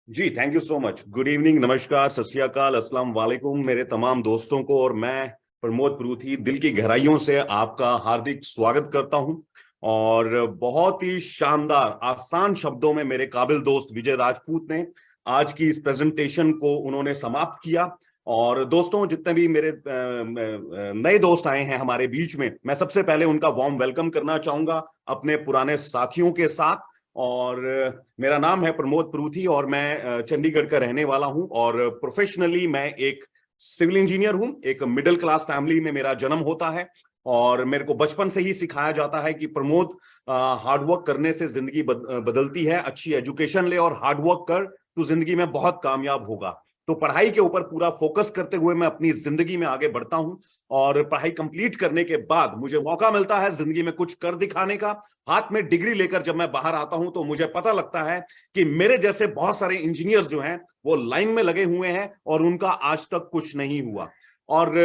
जी thank you so much. Good evening, नमस्कार, सत श्री अकाल, अस्सलाम वालेकुम मेरे तमाम दोस्तों को। और मैं प्रमोद पृथ्वी दिल की गहराइयों से आपका हार्दिक स्वागत करता हूं। और बहुत ही शानदार आसान शब्दों में मेरे काबिल दोस्त विजय राजपूत ने आज की इस प्रेजेंटेशन को उन्होंने समाप्त किया। और दोस्तों, जितने भी मेरे नए दोस्त आए हैं हमारे बीच में, मैं सबसे पहले उनका वार्म वेलकम करना चाहूंगा अपने पुराने साथियों के साथ। और मेरा नाम है प्रमोद पृथ्वी और मैं चंडीगढ़ का रहने वाला हूं। और प्रोफेशनली मैं एक सिविल इंजीनियर हूं। एक मिडिल क्लास फैमिली में मेरा जन्म होता है और मेरे को बचपन से ही सिखाया जाता है कि प्रमोद, हार्डवर्क करने से जिंदगी बदलती है। अच्छी एजुकेशन ले और हार्डवर्क कर, तो जिंदगी में बहुत कामयाब होगा। तो पढ़ाई के ऊपर पूरा फोकस करते हुए मैं अपनी जिंदगी में आगे बढ़ता हूं। और पढ़ाई कंप्लीट करने के बाद मुझे मौका मिलता है जिंदगी में कुछ कर दिखाने का। हाथ में डिग्री लेकर जब मैं बाहर आता हूं तो मुझे पता लगता है कि मेरे जैसे बहुत सारे इंजीनियर्स जो हैं वो लाइन में लगे हुए हैं और उनका आज तक कुछ नहीं हुआ। और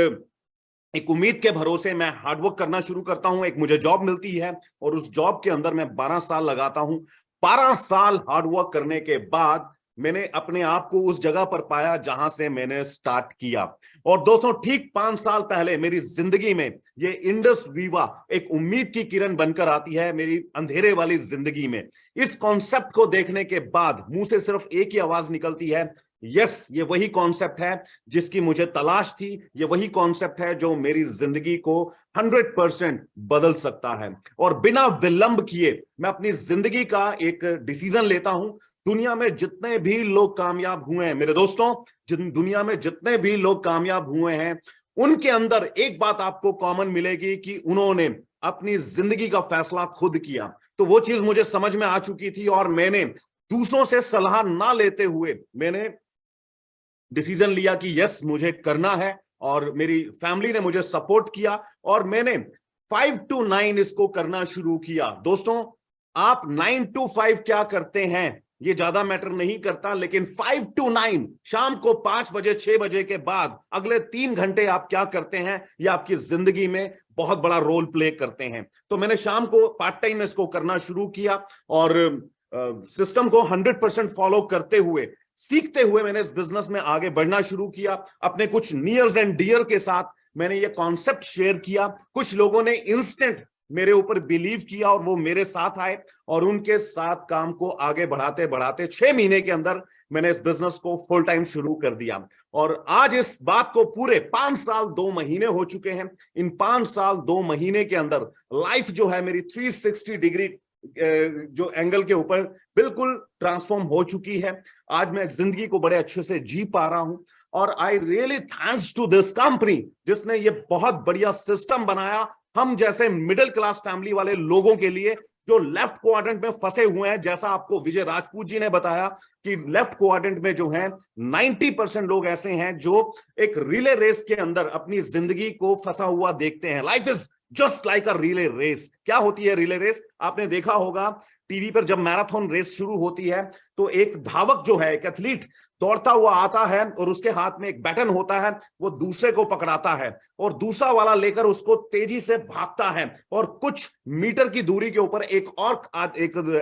एक उम्मीद के भरोसे मैं हार्डवर्क करना शुरू करता हूं। एक मुझे जॉब मिलती है और उस जॉब के अंदर मैं 12 साल लगाता हूं। 12 साल हार्डवर्क करने के बाद मैंने अपने आप को उस जगह पर पाया जहां से मैंने स्टार्ट किया। और दोस्तों, ठीक 5 साल पहले मेरी जिंदगी में ये इंडस वीवा एक उम्मीद की किरण बनकर आती है मेरी अंधेरे वाली जिंदगी में। इस कॉन्सेप्ट को देखने के बाद मुंह से सिर्फ एक ही आवाज निकलती है, यस, ये वही कॉन्सेप्ट है जिसकी मुझे तलाश थी। ये वही कॉन्सेप्ट है जो मेरी जिंदगी को 100% बदल सकता है। और बिना विलंब किए मैं अपनी जिंदगी का एक डिसीजन लेता हूं। दुनिया में जितने भी लोग कामयाब हुए हैं मेरे दोस्तों, दुनिया में जितने भी लोग कामयाब हुए हैं, उनके अंदर एक बात आपको कॉमन मिलेगी कि उन्होंने अपनी जिंदगी का फैसला खुद किया। तो वो चीज मुझे समझ में आ चुकी थी और मैंने दूसरों से सलाह ना लेते हुए मैंने डिसीजन लिया कि यस, मुझे करना है। और मेरी फैमिली ने मुझे सपोर्ट किया और मैंने 5 to 9 इसको करना शुरू किया। दोस्तों, आप 9 to 5 क्या करते हैं ये ज्यादा मैटर नहीं करता, लेकिन 5 to 9 शाम को 5 बजे 6 बजे के बाद अगले 3 घंटे आप क्या करते हैं, ये आपकी जिंदगी में बहुत बड़ा रोल प्ले करते हैं। तो मैंने शाम को पार्ट टाइम इसको करना शुरू किया और सिस्टम को 100% फॉलो करते हुए, सीखते हुए मैंने इस बिजनेस में आगे बढ़ना शुरू किया। अपने कुछ नियर्स एंड डियर के साथ मैंने ये कॉन्सेप्ट शेयर किया। कुछ लोगों ने इंस्टेंट मेरे ऊपर बिलीव किया और वो मेरे साथ आए और उनके साथ काम को आगे बढ़ाते बढ़ाते 6 महीने के अंदर मैंने इस बिजनेस को फुल टाइम शुरू कर दिया। और आज इस बात को पूरे 5 साल 2 महीने हो चुके हैं। इन 5 साल 2 महीने के अंदर लाइफ जो है मेरी 360 डिग्री जो एंगल के ऊपर बिल्कुल ट्रांसफॉर्म हो चुकी है। आज मैं जिंदगी को बड़े अच्छे से जी पा रहा हूं और I really thanks to this company जिसने ये बहुत बढ़िया सिस्टम बनाया हम जैसे मिडिल क्लास फैमिली वाले लोगों के लिए जो लेफ्ट क्वाड्रेंट में फंसे हुए हैं। जैसा आपको विजय राजपूत जी ने बताया कि लेफ्ट क्वाड्रेंट में जो है 90% लोग ऐसे हैं जो एक रिले रेस के अंदर अपनी जिंदगी को फंसा हुआ देखते हैं। Life is just like a relay race. क्या होती है रिले रेस? आपने देखा होगा टीवी पर जब मैराथन रेस शुरू होती है तो एक धावक जो है, एक एथलीट दौड़ता हुआ आता है और उसके हाथ में एक बैटन होता है, वो दूसरे को पकड़ाता है और दूसरा वाला लेकर उसको तेजी से भागता है और कुछ मीटर की दूरी के ऊपर एक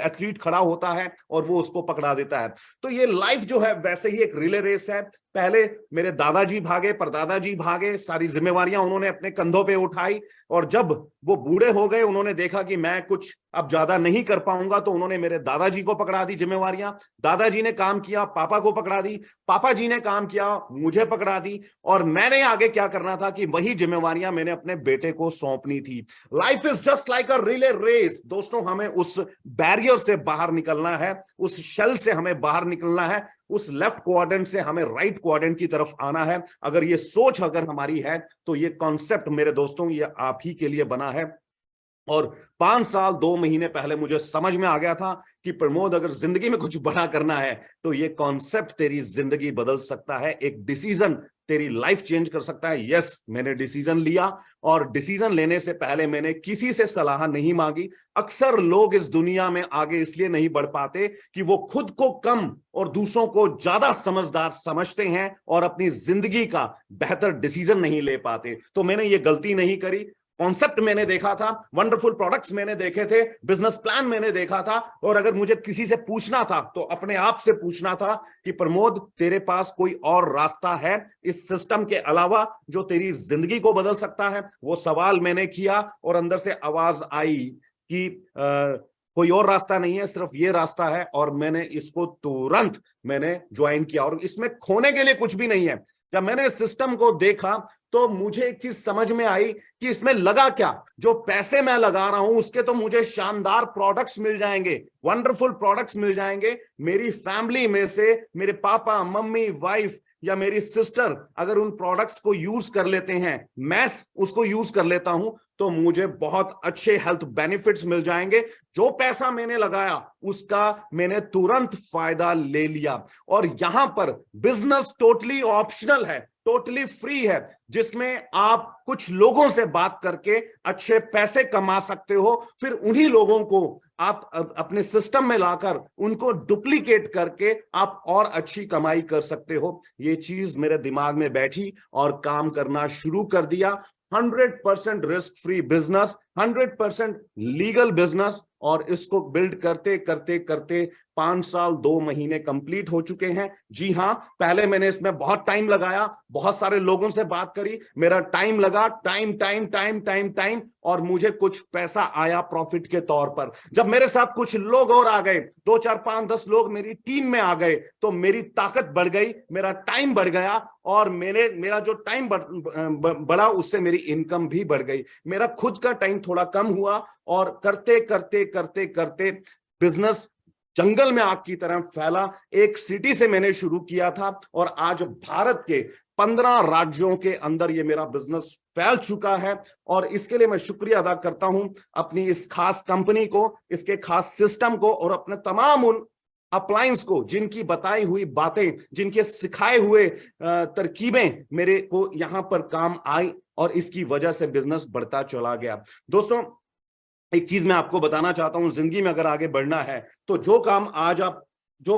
एथलीट खड़ा होता है और वो उसको पकड़ा देता है। तो ये लाइफ जो है वैसे ही एक रिले रेस है। पहले मेरे दादाजी भागे, परदादाजी भागे, सारी जिम्मेवारियां उन्होंने अपने कंधों पे उठाई और जब वो बूढ़े हो गए, उन्होंने देखा कि मैं कुछ अब ज्यादा नहीं कर पाऊंगा, तो उन्होंने मेरे दादाजी को पकड़ा दी जिम्मेवारियां। दादाजी ने काम किया, पापा को पकड़ा दी, पापा जी ने काम किया, मुझे पकड़ा दी और मैंने आगे क्या करना था कि वही जिम्मेवारियां मैंने अपने बेटे को सौंपनी थी। Life is just like a relay race. दोस्तों, हमें उस बैरियर से बाहर निकलना है, उस शेल से हमें बाहर निकलना है, उस लेफ्ट क्वाड्रेंट से हमें राइट क्वाड्रेंट की तरफ आना है। अगर ये सोच अगर हमारी है तो ये कॉन्सेप्ट मेरे दोस्तों ये आप ही के लिए बना है। और 5 साल 2 महीने पहले मुझे समझ में आ गया था कि प्रमोद, अगर जिंदगी में कुछ बड़ा करना है तो ये कॉन्सेप्ट तेरी जिंदगी बदल सकता है, एक डिसीजन तेरी लाइफ चेंज कर सकता है। यस, मैंने डिसीजन लिया और डिसीजन लेने से पहले मैंने किसी से सलाह नहीं मांगी। अक्सर लोग इस दुनिया में आगे इसलिए नहीं बढ़ पाते कि वो खुद को कम और दूसरों को ज्यादा समझदार समझते हैं और अपनी जिंदगी का बेहतर डिसीजन नहीं ले पाते। तो मैंने ये गलती नहीं करी। कॉन्सेप्ट मैंने देखा था, वंडरफुल प्रोडक्ट्स मैंने देखे थे, बिजनेस प्लान मैंने देखा था और अगर मुझे किसी से पूछना था तो अपने आप से पूछना था कि प्रमोद, तेरे पास कोई और रास्ता है इस सिस्टम के अलावा जो तेरी जिंदगी को बदल सकता है? वो सवाल मैंने किया और अंदर से आवाज आई कि कोई और रास्ता नहीं है, सिर्फ ये रास्ता है। और मैंने इसको तुरंत मैंने ज्वाइन किया और इसमें खोने के लिए कुछ भी नहीं है। जब मैंने सिस्टम को देखा तो मुझे एक चीज समझ में आई कि इसमें लगा क्या, जो पैसे मैं लगा रहा हूं उसके तो मुझे शानदार प्रोडक्ट्स मिल जाएंगे, वंडरफुल प्रोडक्ट्स मिल जाएंगे। मेरी फैमिली में से मेरे पापा, मम्मी, वाइफ या मेरी सिस्टर अगर उन प्रोडक्ट्स को यूज कर लेते हैं, मैं उसको यूज कर लेता हूं, तो मुझे बहुत अच्छे हेल्थ बेनिफिट्स मिल जाएंगे। जो पैसा मैंने लगाया उसका मैंने तुरंत फायदा ले लिया। और यहां पर बिजनेस टोटली ऑप्शनल है, टोटली फ्री है, जिसमें आप कुछ लोगों से बात करके अच्छे पैसे कमा सकते हो, फिर उन्हीं लोगों को आप अपने सिस्टम में लाकर उनको डुप्लीकेट करके आप और अच्छी कमाई कर सकते हो। ये चीज मेरे दिमाग में बैठी और काम करना शुरू कर दिया। 100% risk free business, 100% legal business, और इसको बिल्ड करते करते करते 5 साल 2 महीने कंप्लीट हो चुके हैं। जी हां, पहले मैंने इसमें बहुत टाइम लगाया, बहुत सारे लोगों से बात करी, मेरा टाइम लगा, टाइम, और मुझे कुछ पैसा आया प्रॉफिट के तौर पर। जब मेरे साथ कुछ लोग और आ गए, 2, 4, 5, 10 लोग मेरी टीम में आ गए, तो मेरी ताकत बढ़ गई, मेरा टाइम बढ़ गया और मेरा जो टाइम बढ़ा उससे मेरी इनकम भी बढ़ गई। मेरा खुद का टाइम थोड़ा कम हुआ और करते करते करते करते बिजनेस जंगल में आग की तरह फैला। एक सिटी से मैंने शुरू किया था और आज भारत के 15 राज्यों के अंदर ये मेरा बिजनेस फैल चुका है। और इसके लिए मैं शुक्रिया अदा करता हूं अपनी इस खास कंपनी को, इसके खास सिस्टम को और अपने तमाम उन अप्लायंस को जिनकी बताई हुई बातें, जिनके सिखाए हुए तरकीबें मेरे को यहां पर काम आई और इसकी वजह से बिजनेस बढ़ता चला गया। दोस्तों, एक चीज मैं आपको बताना चाहता हूं, जिंदगी में अगर आगे बढ़ना है तो जो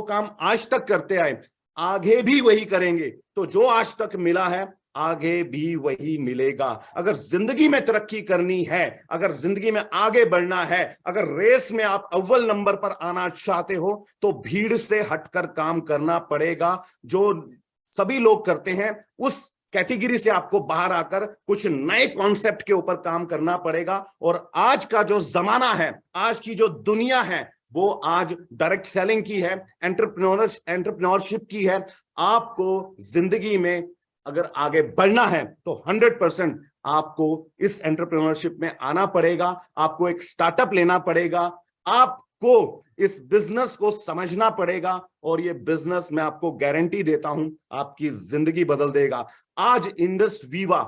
काम आज तक करते आए आगे भी वही करेंगे, तो जो आज तक मिला है आगे भी वही मिलेगा। अगर जिंदगी में तरक्की करनी है, अगर जिंदगी में आगे बढ़ना है, अगर रेस में आप अव्वल नंबर पर आना चाहते हो, तो भीड़ से हटकर काम करना पड़ेगा। जो सभी लोग करते हैं उस कैटेगरी से आपको बाहर आकर कुछ नए कॉन्सेप्ट के ऊपर काम करना पड़ेगा। और आज का जो जमाना है, आज की जो दुनिया है, वो आज डायरेक्ट सेलिंग की है, एंटरप्रेन्योरशिप की है। आपको जिंदगी में अगर आगे बढ़ना है तो 100% आपको इस एंटरप्रेन्योरशिप में आना पड़ेगा, आपको एक स्टार्टअप लेना पड़ेगा, आपको इस बिजनेस को समझना पड़ेगा और ये बिजनेस मैं आपको गारंटी देता हूं आपकी जिंदगी बदल देगा। आज इंडस वीवा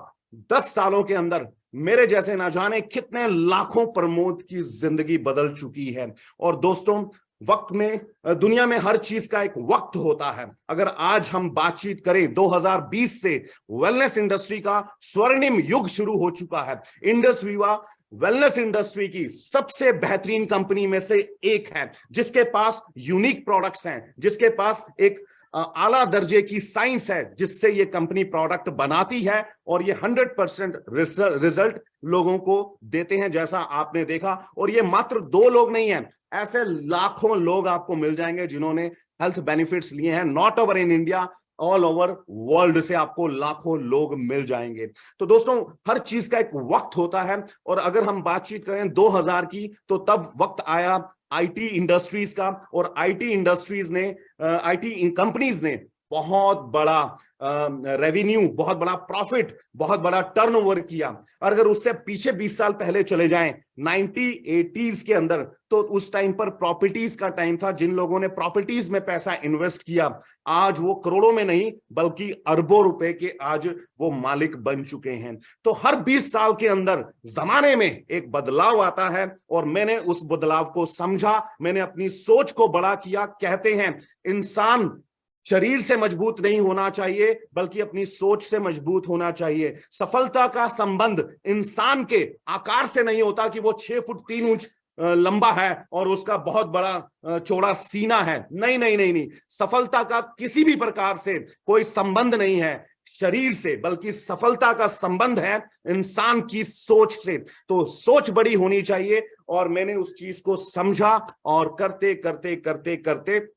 10 सालों के अंदर मेरे जैसे ना जाने कितने लाखों प्रमोद की जिंदगी बदल चुकी है। और दोस्तों, वक्त में, दुनिया में हर चीज का एक वक्त होता है। अगर आज हम बातचीत करें, 2020 से वेलनेस इंडस्ट्री का स्वर्णिम युग शुरू हो चुका है। इंडस वीवा वेलनेस इंडस्ट्री की सबसे बेहतरीन कंपनी में से एक है, जिसके पास यूनिक प्रोडक्ट्स हैं, जिसके पास एक आला दर्जे की साइंस है, जिससे ये कंपनी प्रोडक्ट बनाती है और ये 100% रिजल्ट लोगों को देते हैं, जैसा आपने देखा। और ये मात्र 2 लोग नहीं हैं, ऐसे लाखों लोग आपको मिल जाएंगे जिन्होंने हेल्थ बेनिफिट्स लिए हैं, not over in India, all over world से आपको लाखों लोग मिल जाएंगे। तो दोस्तों, हर चीज का एक वक्त होता है, और अगर हम बातचीत करें 2000 की, तो तब वक्त आया आईटी इंडस्ट्रीज का, और आईटी कंपनीज ने बहुत बड़ा रेवेन्यू, बहुत बड़ा प्रॉफिट, बहुत बड़ा टर्नओवर किया। अगर उससे पीछे 20 साल पहले चले जाएं 1980s के अंदर, तो उस टाइम पर प्रॉपर्टीज का टाइम था। जिन लोगों ने प्रॉपर्टीज में पैसा इन्वेस्ट किया, आज वो करोड़ों में नहीं बल्कि अरबों रुपए के आज वो मालिक बन चुके हैं। तो हर 20 साल के अंदर जमाने में एक बदलाव आता है, और मैंने उस बदलाव को समझा, मैंने अपनी सोच को बड़ा किया। कहते हैं इंसान शरीर से मजबूत नहीं होना चाहिए, बल्कि अपनी सोच से मजबूत होना चाहिए। सफलता का संबंध इंसान के आकार से नहीं होता कि वो 6 फुट 3 इंच लंबा है और उसका बहुत बड़ा चौड़ा सीना है। नहीं नहीं नहीं नहीं, सफलता का किसी भी प्रकार से कोई संबंध नहीं है शरीर से, बल्कि सफलता का संबंध है इंसान की सोच से। तो सोच बड़ी होनी चाहिए, और मैंने उस चीज को समझा, और करते करते करते करते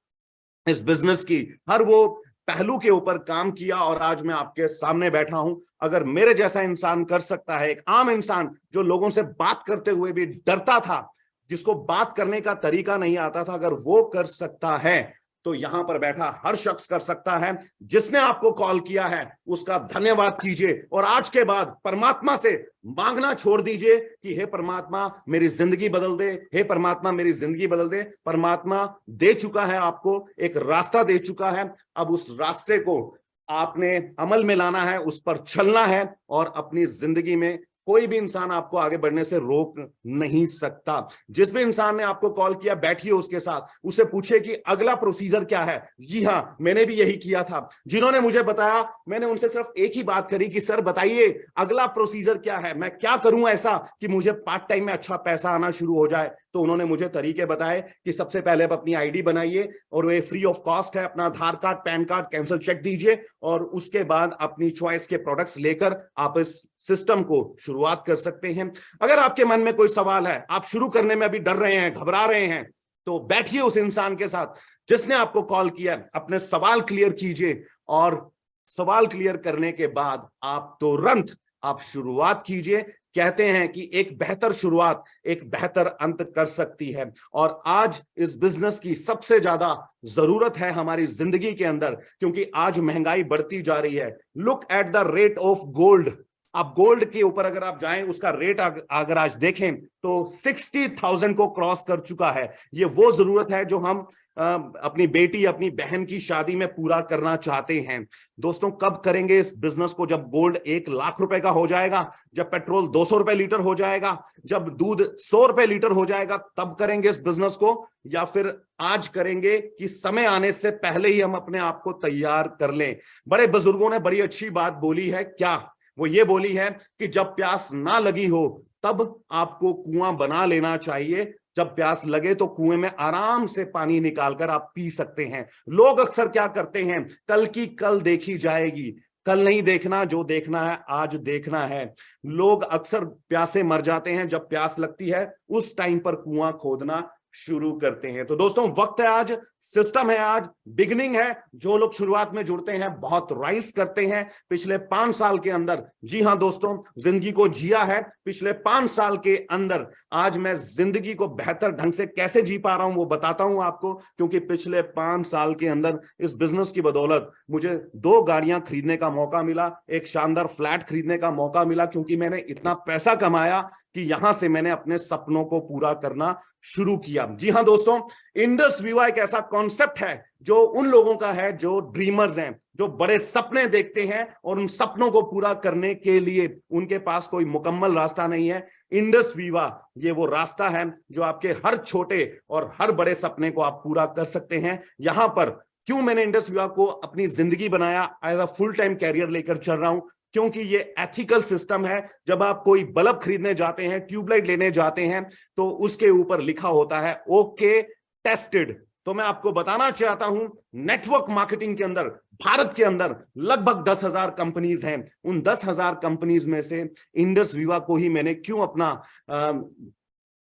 इस बिजनेस की हर वो पहलू के ऊपर काम किया, और आज मैं आपके सामने बैठा हूं। अगर मेरे जैसा इंसान कर सकता है, एक आम इंसान जो लोगों से बात करते हुए भी डरता था, जिसको बात करने का तरीका नहीं आता था, अगर वो कर सकता है, तो यहां पर बैठा हर शख्स कर सकता है। जिसने आपको कॉल किया है उसका धन्यवाद कीजिए, और आज के बाद परमात्मा से मांगना छोड़ दीजिए कि हे परमात्मा मेरी जिंदगी बदल दे, हे परमात्मा मेरी जिंदगी बदल दे। परमात्मा दे चुका है, आपको एक रास्ता दे चुका है। अब उस रास्ते को आपने अमल में लाना है, उस पर चलना है, और अपनी जिंदगी में कोई भी इंसान आपको आगे बढ़ने से रोक नहीं सकता। जिस भी इंसान ने आपको कॉल किया, बैठिए उसके साथ, उसे पूछे कि अगला प्रोसीजर क्या है। जी हाँ, मैंने भी यही किया था। जिन्होंने मुझे बताया, मैंने उनसे सिर्फ एक ही बात करी कि सर बताइए अगला प्रोसीजर क्या है, मैं क्या करूं ऐसा कि मुझे पार्ट टाइम में अच्छा पैसा आना शुरू हो जाए। तो उन्होंने मुझे तरीके बताए कि सबसे पहले आप अपनी आईडी बनाइए, और वे फ्री ऑफ कॉस्ट है। अपना Aadhaar card, PAN card, cancel cheque दीजिए, और उसके बाद अपनी चॉइस के प्रोडक्ट्स लेकर आप इस सिस्टम को शुरुआत कर सकते हैं। अगर आपके मन में कोई सवाल है, आप शुरू करने में अभी डर रहे हैं, घबरा रहे हैं, तो बैठिए उस इंसान के साथ जिसने आपको कॉल किया, अपने सवाल क्लियर कीजिए, और सवाल क्लियर करने के बाद आप तुरंत आप शुरुआत कीजिए। कहते हैं कि एक बेहतर शुरुआत एक बेहतर अंत कर सकती है, और आज इस बिजनेस की सबसे ज्यादा जरूरत है हमारी जिंदगी के अंदर, क्योंकि आज महंगाई बढ़ती जा रही है। Look at the rate of gold. आप गोल्ड के ऊपर अगर आप जाएं, उसका रेट अगर आज देखें तो 60,000 को क्रॉस कर चुका है। ये वो जरूरत है जो हम अपनी बेटी, अपनी बहन की शादी में पूरा करना चाहते हैं। दोस्तों, कब करेंगे इस बिजनेस को? जब गोल्ड 1 लाख रुपए का हो जाएगा, जब पेट्रोल 200 रुपए लीटर हो जाएगा, जब दूध 100 रुपए लीटर हो जाएगा, तब करेंगे इस बिजनेस को, या फिर आज करेंगे कि समय आने से पहले ही हम अपने आप को तैयार कर लें? बड़े बुजुर्गों ने बड़ी अच्छी बात बोली है। क्या वो ये बोली है कि जब प्यास ना लगी हो तब आपको कुआं बना लेना चाहिए, जब प्यास लगे तो कुएं में आराम से पानी निकालकर आप पी सकते हैं। लोग अक्सर क्या करते हैं, कल की कल देखी जाएगी, कल नहीं देखना, जो देखना है आज देखना है। लोग अक्सर प्यासे मर जाते हैं, जब प्यास लगती है उस टाइम पर कुआं खोदना शुरू करते हैं। तो दोस्तों, वक्त है आज, सिस्टम है आज, बिगनिंग है। जो लोग शुरुआत में जुड़ते हैं बहुत राइज करते हैं पिछले 5 साल के अंदर। जी हां दोस्तों, जिंदगी को जिया है पिछले 5 साल के अंदर। आज मैं जिंदगी को बेहतर ढंग से कैसे जी पा रहा हूं वो बताता हूं आपको, क्योंकि पिछले 5 साल के अंदर इस बिजनेस की बदौलत मुझे 2 गाड़ियां खरीदने का मौका मिला, एक शानदार फ्लैट खरीदने का मौका मिला, क्योंकि मैंने इतना पैसा कमाया कि यहां से मैंने अपने सपनों को पूरा करना शुरू किया। जी हां दोस्तों, इंडस विवा एक ऐसा कॉन्सेप्ट है जो उन लोगों का है जो ड्रीमर्स हैं, जो बड़े सपने देखते हैं, और उन सपनों को पूरा करने के लिए उनके पास कोई मुकम्मल रास्ता नहीं है। इंडस विवा ये वो रास्ता है जो आपके हर छोटे और हर बड़े सपने को आप पूरा कर सकते हैं। यहां पर क्यों मैंने इंडस विवा को अपनी जिंदगी बनाया, as a full time career लेकर चल रहा हूं, क्योंकि ये एथिकल सिस्टम है। जब आप कोई बल्ब खरीदने जाते हैं, ट्यूबलाइट लेने जाते हैं, तो उसके ऊपर लिखा होता है ओके टेस्टेड। तो मैं आपको बताना चाहता हूं, नेटवर्क मार्केटिंग के अंदर भारत के अंदर लगभग 10,000 कंपनीज हैं। उन 10,000 कंपनीज में से इंडस विवा को ही मैंने क्यों अपना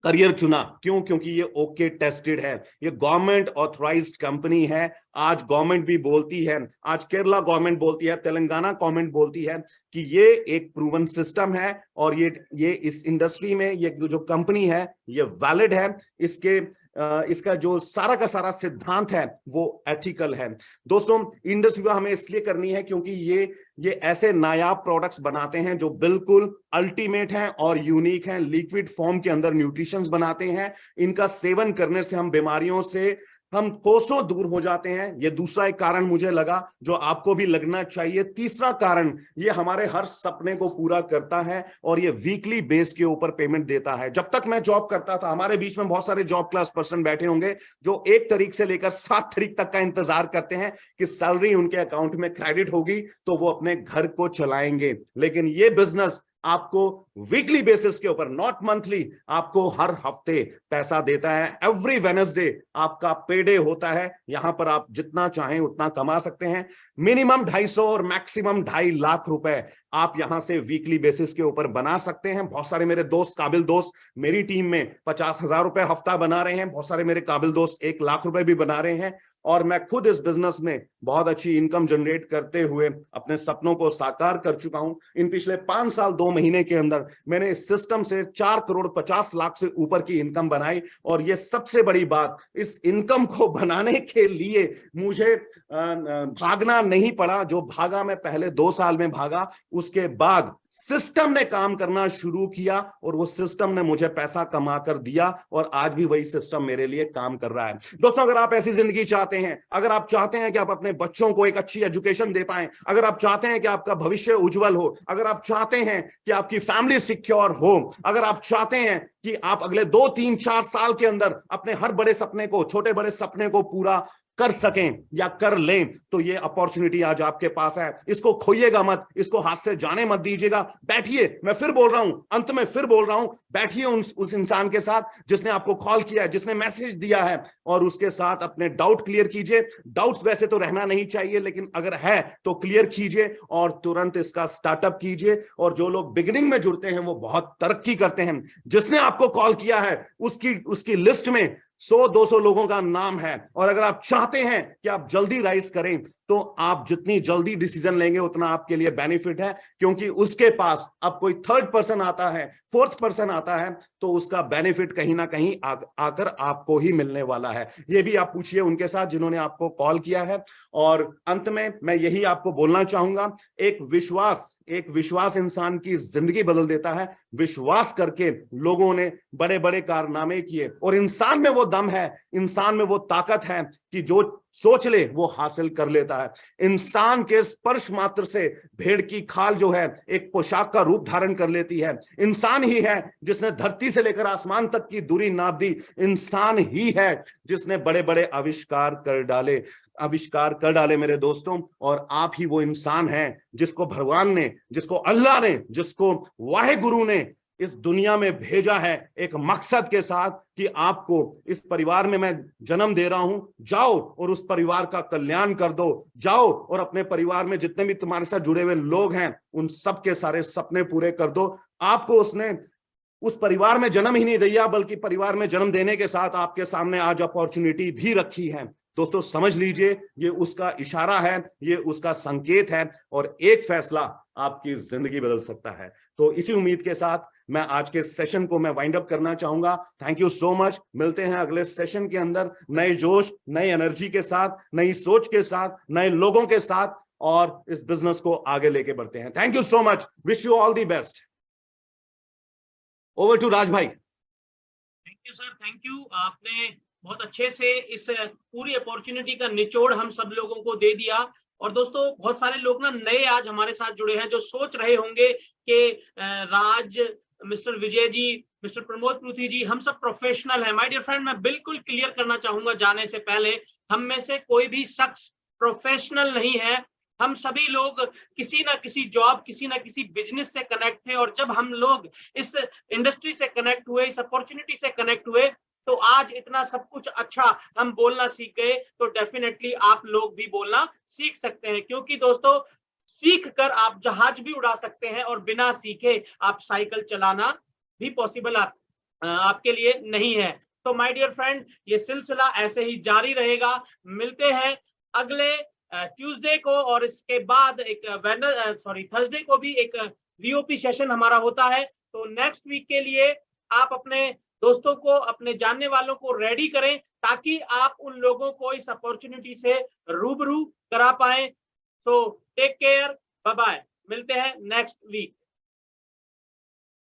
करियर चुना? क्यों? क्योंकि ये ओके टेस्टेड है, ये गवर्नमेंट ऑथराइज्ड कंपनी है। आज गवर्नमेंट भी बोलती है, आज केरला गवर्नमेंट बोलती है, तेलंगाना गवर्नमेंट बोलती है कि ये एक प्रूवन सिस्टम है और ये इस इंडस्ट्री में ये जो कंपनी है ये वैलिड है। इसका जो सारा का सारा सिद्धांत है वो एथिकल है। दोस्तों, इंडस विवा हमें इसलिए करनी है क्योंकि ये ऐसे नायाब प्रोडक्ट्स बनाते हैं जो बिल्कुल अल्टीमेट हैं और यूनिक हैं। लिक्विड फॉर्म के अंदर न्यूट्रिशंस बनाते हैं। इनका सेवन करने से हम बीमारियों से हम कोसों दूर हो जाते हैं। ये दूसरा एक कारण मुझे लगा जो आपको भी लगना चाहिए। तीसरा कारण, ये हमारे हर सपने को पूरा करता है और ये वीकली बेस के ऊपर पेमेंट देता है। जब तक मैं जॉब करता था, हमारे बीच में बहुत सारे जॉब क्लास पर्सन बैठे होंगे जो 1 तारीख से लेकर 7 तारीख तक का इंतजार करते हैं कि सैलरी उनके अकाउंट में क्रेडिट होगी तो वो अपने घर को चलाएंगे। लेकिन ये बिजनेस आपको वीकली बेसिस के ऊपर, नॉट मंथली, आपको हर हफ्ते पैसा देता है। एवरी वेडनेसडे आपका पेडे होता है। यहां पर आप जितना चाहें उतना कमा सकते हैं। मिनिमम 250 और मैक्सिमम 2.5 लाख रुपए आप यहां से वीकली बेसिस के ऊपर बना सकते हैं। बहुत सारे मेरे दोस्त, काबिल दोस्त मेरी टीम में 50,000 रुपए हफ्ता बना रहे हैं। बहुत सारे मेरे काबिल दोस्त 1 लाख रुपए भी बना रहे हैं। और मैं खुद इस बिजनेस में बहुत अच्छी इनकम जनरेट करते हुए अपने सपनों को साकार कर चुका हूं। इन पिछले 5 साल 2 महीने के अंदर मैंने इस सिस्टम से 4 करोड़ 50 लाख से ऊपर की इनकम बनाई। और ये सबसे बड़ी बात, इस इनकम को बनाने के लिए मुझे भागना नहीं पड़ा। जो भागा मैं पहले 2 साल में भागा, उसके बाद सिस्टम ने काम करना शुरू किया और वो सिस्टम ने मुझे पैसा कमा कर दिया और आज भी वही सिस्टम मेरे लिए काम कर रहा है। दोस्तों, अगर आप ऐसी जिंदगी चाहते हैं, अगर आप चाहते हैं कि आप अपने बच्चों को एक अच्छी एजुकेशन दे पाएं, अगर आप चाहते हैं कि आपका भविष्य उज्जवल हो, अगर आप चाहते हैं कि आपकी फैमिली सिक्योर हो, अगर आप चाहते हैं कि आप अगले 2, 3, 4 साल के अंदर अपने हर बड़े सपने को, छोटे बड़े सपने को पूरा कर सकें या कर लें, तो ये अपॉर्चुनिटी आज आपके पास है। इसको खोइएगा मत, इसको हाथ से जाने मत दीजिएगा। बैठिए, मैं फिर बोल रहा हूं, अंत में फिर बोल रहा हूं, बैठिए उस इंसान के साथ जिसने आपको कॉल किया है, जिसने मैसेज दिया है, और उसके साथ अपने डाउट क्लियर कीजिए। डाउट वैसे तो रहना नहीं चाहिए, लेकिन अगर है तो क्लियर कीजिए और तुरंत इसका स्टार्टअप कीजिए। और जो लोग बिगिनिंग में जुड़ते हैं वो बहुत तरक्की करते हैं। जिसने आपको कॉल किया है उसकी लिस्ट में 100-200 लोगों का नाम है। और अगर आप चाहते हैं कि आप जल्दी राइज करें, तो आप जितनी जल्दी डिसीजन लेंगे उतना आपके लिए बेनिफिट है, क्योंकि उसके पास अब कोई 3rd पर्सन आता है, 4th पर्सन आता है, तो उसका बेनिफिट कहीं ना कहीं आकर आपको ही मिलने वाला है। ये भी आप पूछिए उनके साथ जिन्होंने आपको कॉल किया है। और अंत में मैं यही आपको बोलना चाहूंगा, एक विश्वास इंसान की जिंदगी बदल देता है। विश्वास करके लोगों ने बड़े बड़े कारनामे किए, और इंसान में वो दम है, इंसान में वो ताकत है कि जो सोच ले वो हासिल कर लेता है। इंसान के स्पर्श मात्र से भेड़ की खाल जो है एक पोशाक का रूप धारण कर लेती है। इंसान ही है जिसने धरती से लेकर आसमान तक की दूरी नाप दी। इंसान ही है जिसने बड़े बड़े आविष्कार कर डाले मेरे दोस्तों। और आप ही वो इंसान हैं जिसको भगवान ने, जिसको अल्लाह ने, जिसको वाहे गुरु ने इस दुनिया में भेजा है एक मकसद के साथ कि आपको इस परिवार में मैं जन्म दे रहा हूं, जाओ और उस परिवार का कल्याण कर दो। जाओ और अपने परिवार में जितने भी तुम्हारे साथ जुड़े हुए लोग हैं उन सब के सारे सपने पूरे कर दो। आपको उसने उस परिवार में जन्म ही नहीं दिया, बल्कि परिवार में जन्म देने के साथ आपके सामने आज अपॉर्चुनिटी भी रखी है। दोस्तों, समझ लीजिए, ये उसका इशारा है, ये उसका संकेत है, और एक फैसला आपकी जिंदगी बदल सकता है। तो इसी उम्मीद के साथ मैं आज के सेशन को मैं वाइंड अप करना चाहूंगा। Thank you so much. मिलते हैं अगले सेशन के अंदर नए जोश, नई एनर्जी के साथ, नई सोच के साथ, नए लोगों के साथ, और इस बिजनेस को आगे लेके बढ़ते हैं। Thank you so much. Wish you all the best. Over to Raj भाई। Thank you sir, thank you. आपने बहुत अच्छे से इस पूरी अपॉर्चुनिटी का निचोड़ हम सब लोगों को दे दिया। और दोस्तों, बहुत सारे लोग ना नए आज हमारे साथ जुड़े हैं जो सोच रहे होंगे कि राज, मिस्टर विजय जी, मिस्टर प्रमोद पृथ्वी जी, हम सब प्रोफेशनल हैं। माय डियर फ्रेंड, मैं बिल्कुल क्लियर करना चाहूंगा जाने से पहले, हम में से कोई भी शख्स प्रोफेशनल नहीं है। हम सभी लोग किसी ना किसी जॉब, किसी ना किसी बिजनेस से कनेक्ट थे, और जब हम लोग इस इंडस्ट्री से कनेक्ट हुए, इस अपॉर्चुनिटी से कनेक्ट हुए, तो आज इतना सब कुछ अच्छा हम बोलना सीख गए। तो डेफिनेटली आप लोग भी बोलना सीख सकते हैं, क्योंकि दोस्तों सीख कर आप जहाज भी उड़ा सकते हैं, और बिना सीखे आप साइकिल चलाना भी पॉसिबल आपके लिए नहीं है। तो माय डियर फ्रेंड, ये सिलसिला ऐसे ही जारी रहेगा। मिलते हैं अगले ट्यूसडे को, और इसके बाद एक थर्सडे को भी एक वीओपी सेशन हमारा होता है। तो नेक्स्ट वीक के लिए आप अपने दोस्तों को, अपने जानने वालों को रेडी करें, ताकि आप उन लोगों को इस अपॉर्चुनिटी से रूबरू करा पाए। So take care, bye bye, मिलते हैं नेक्स्ट वीक।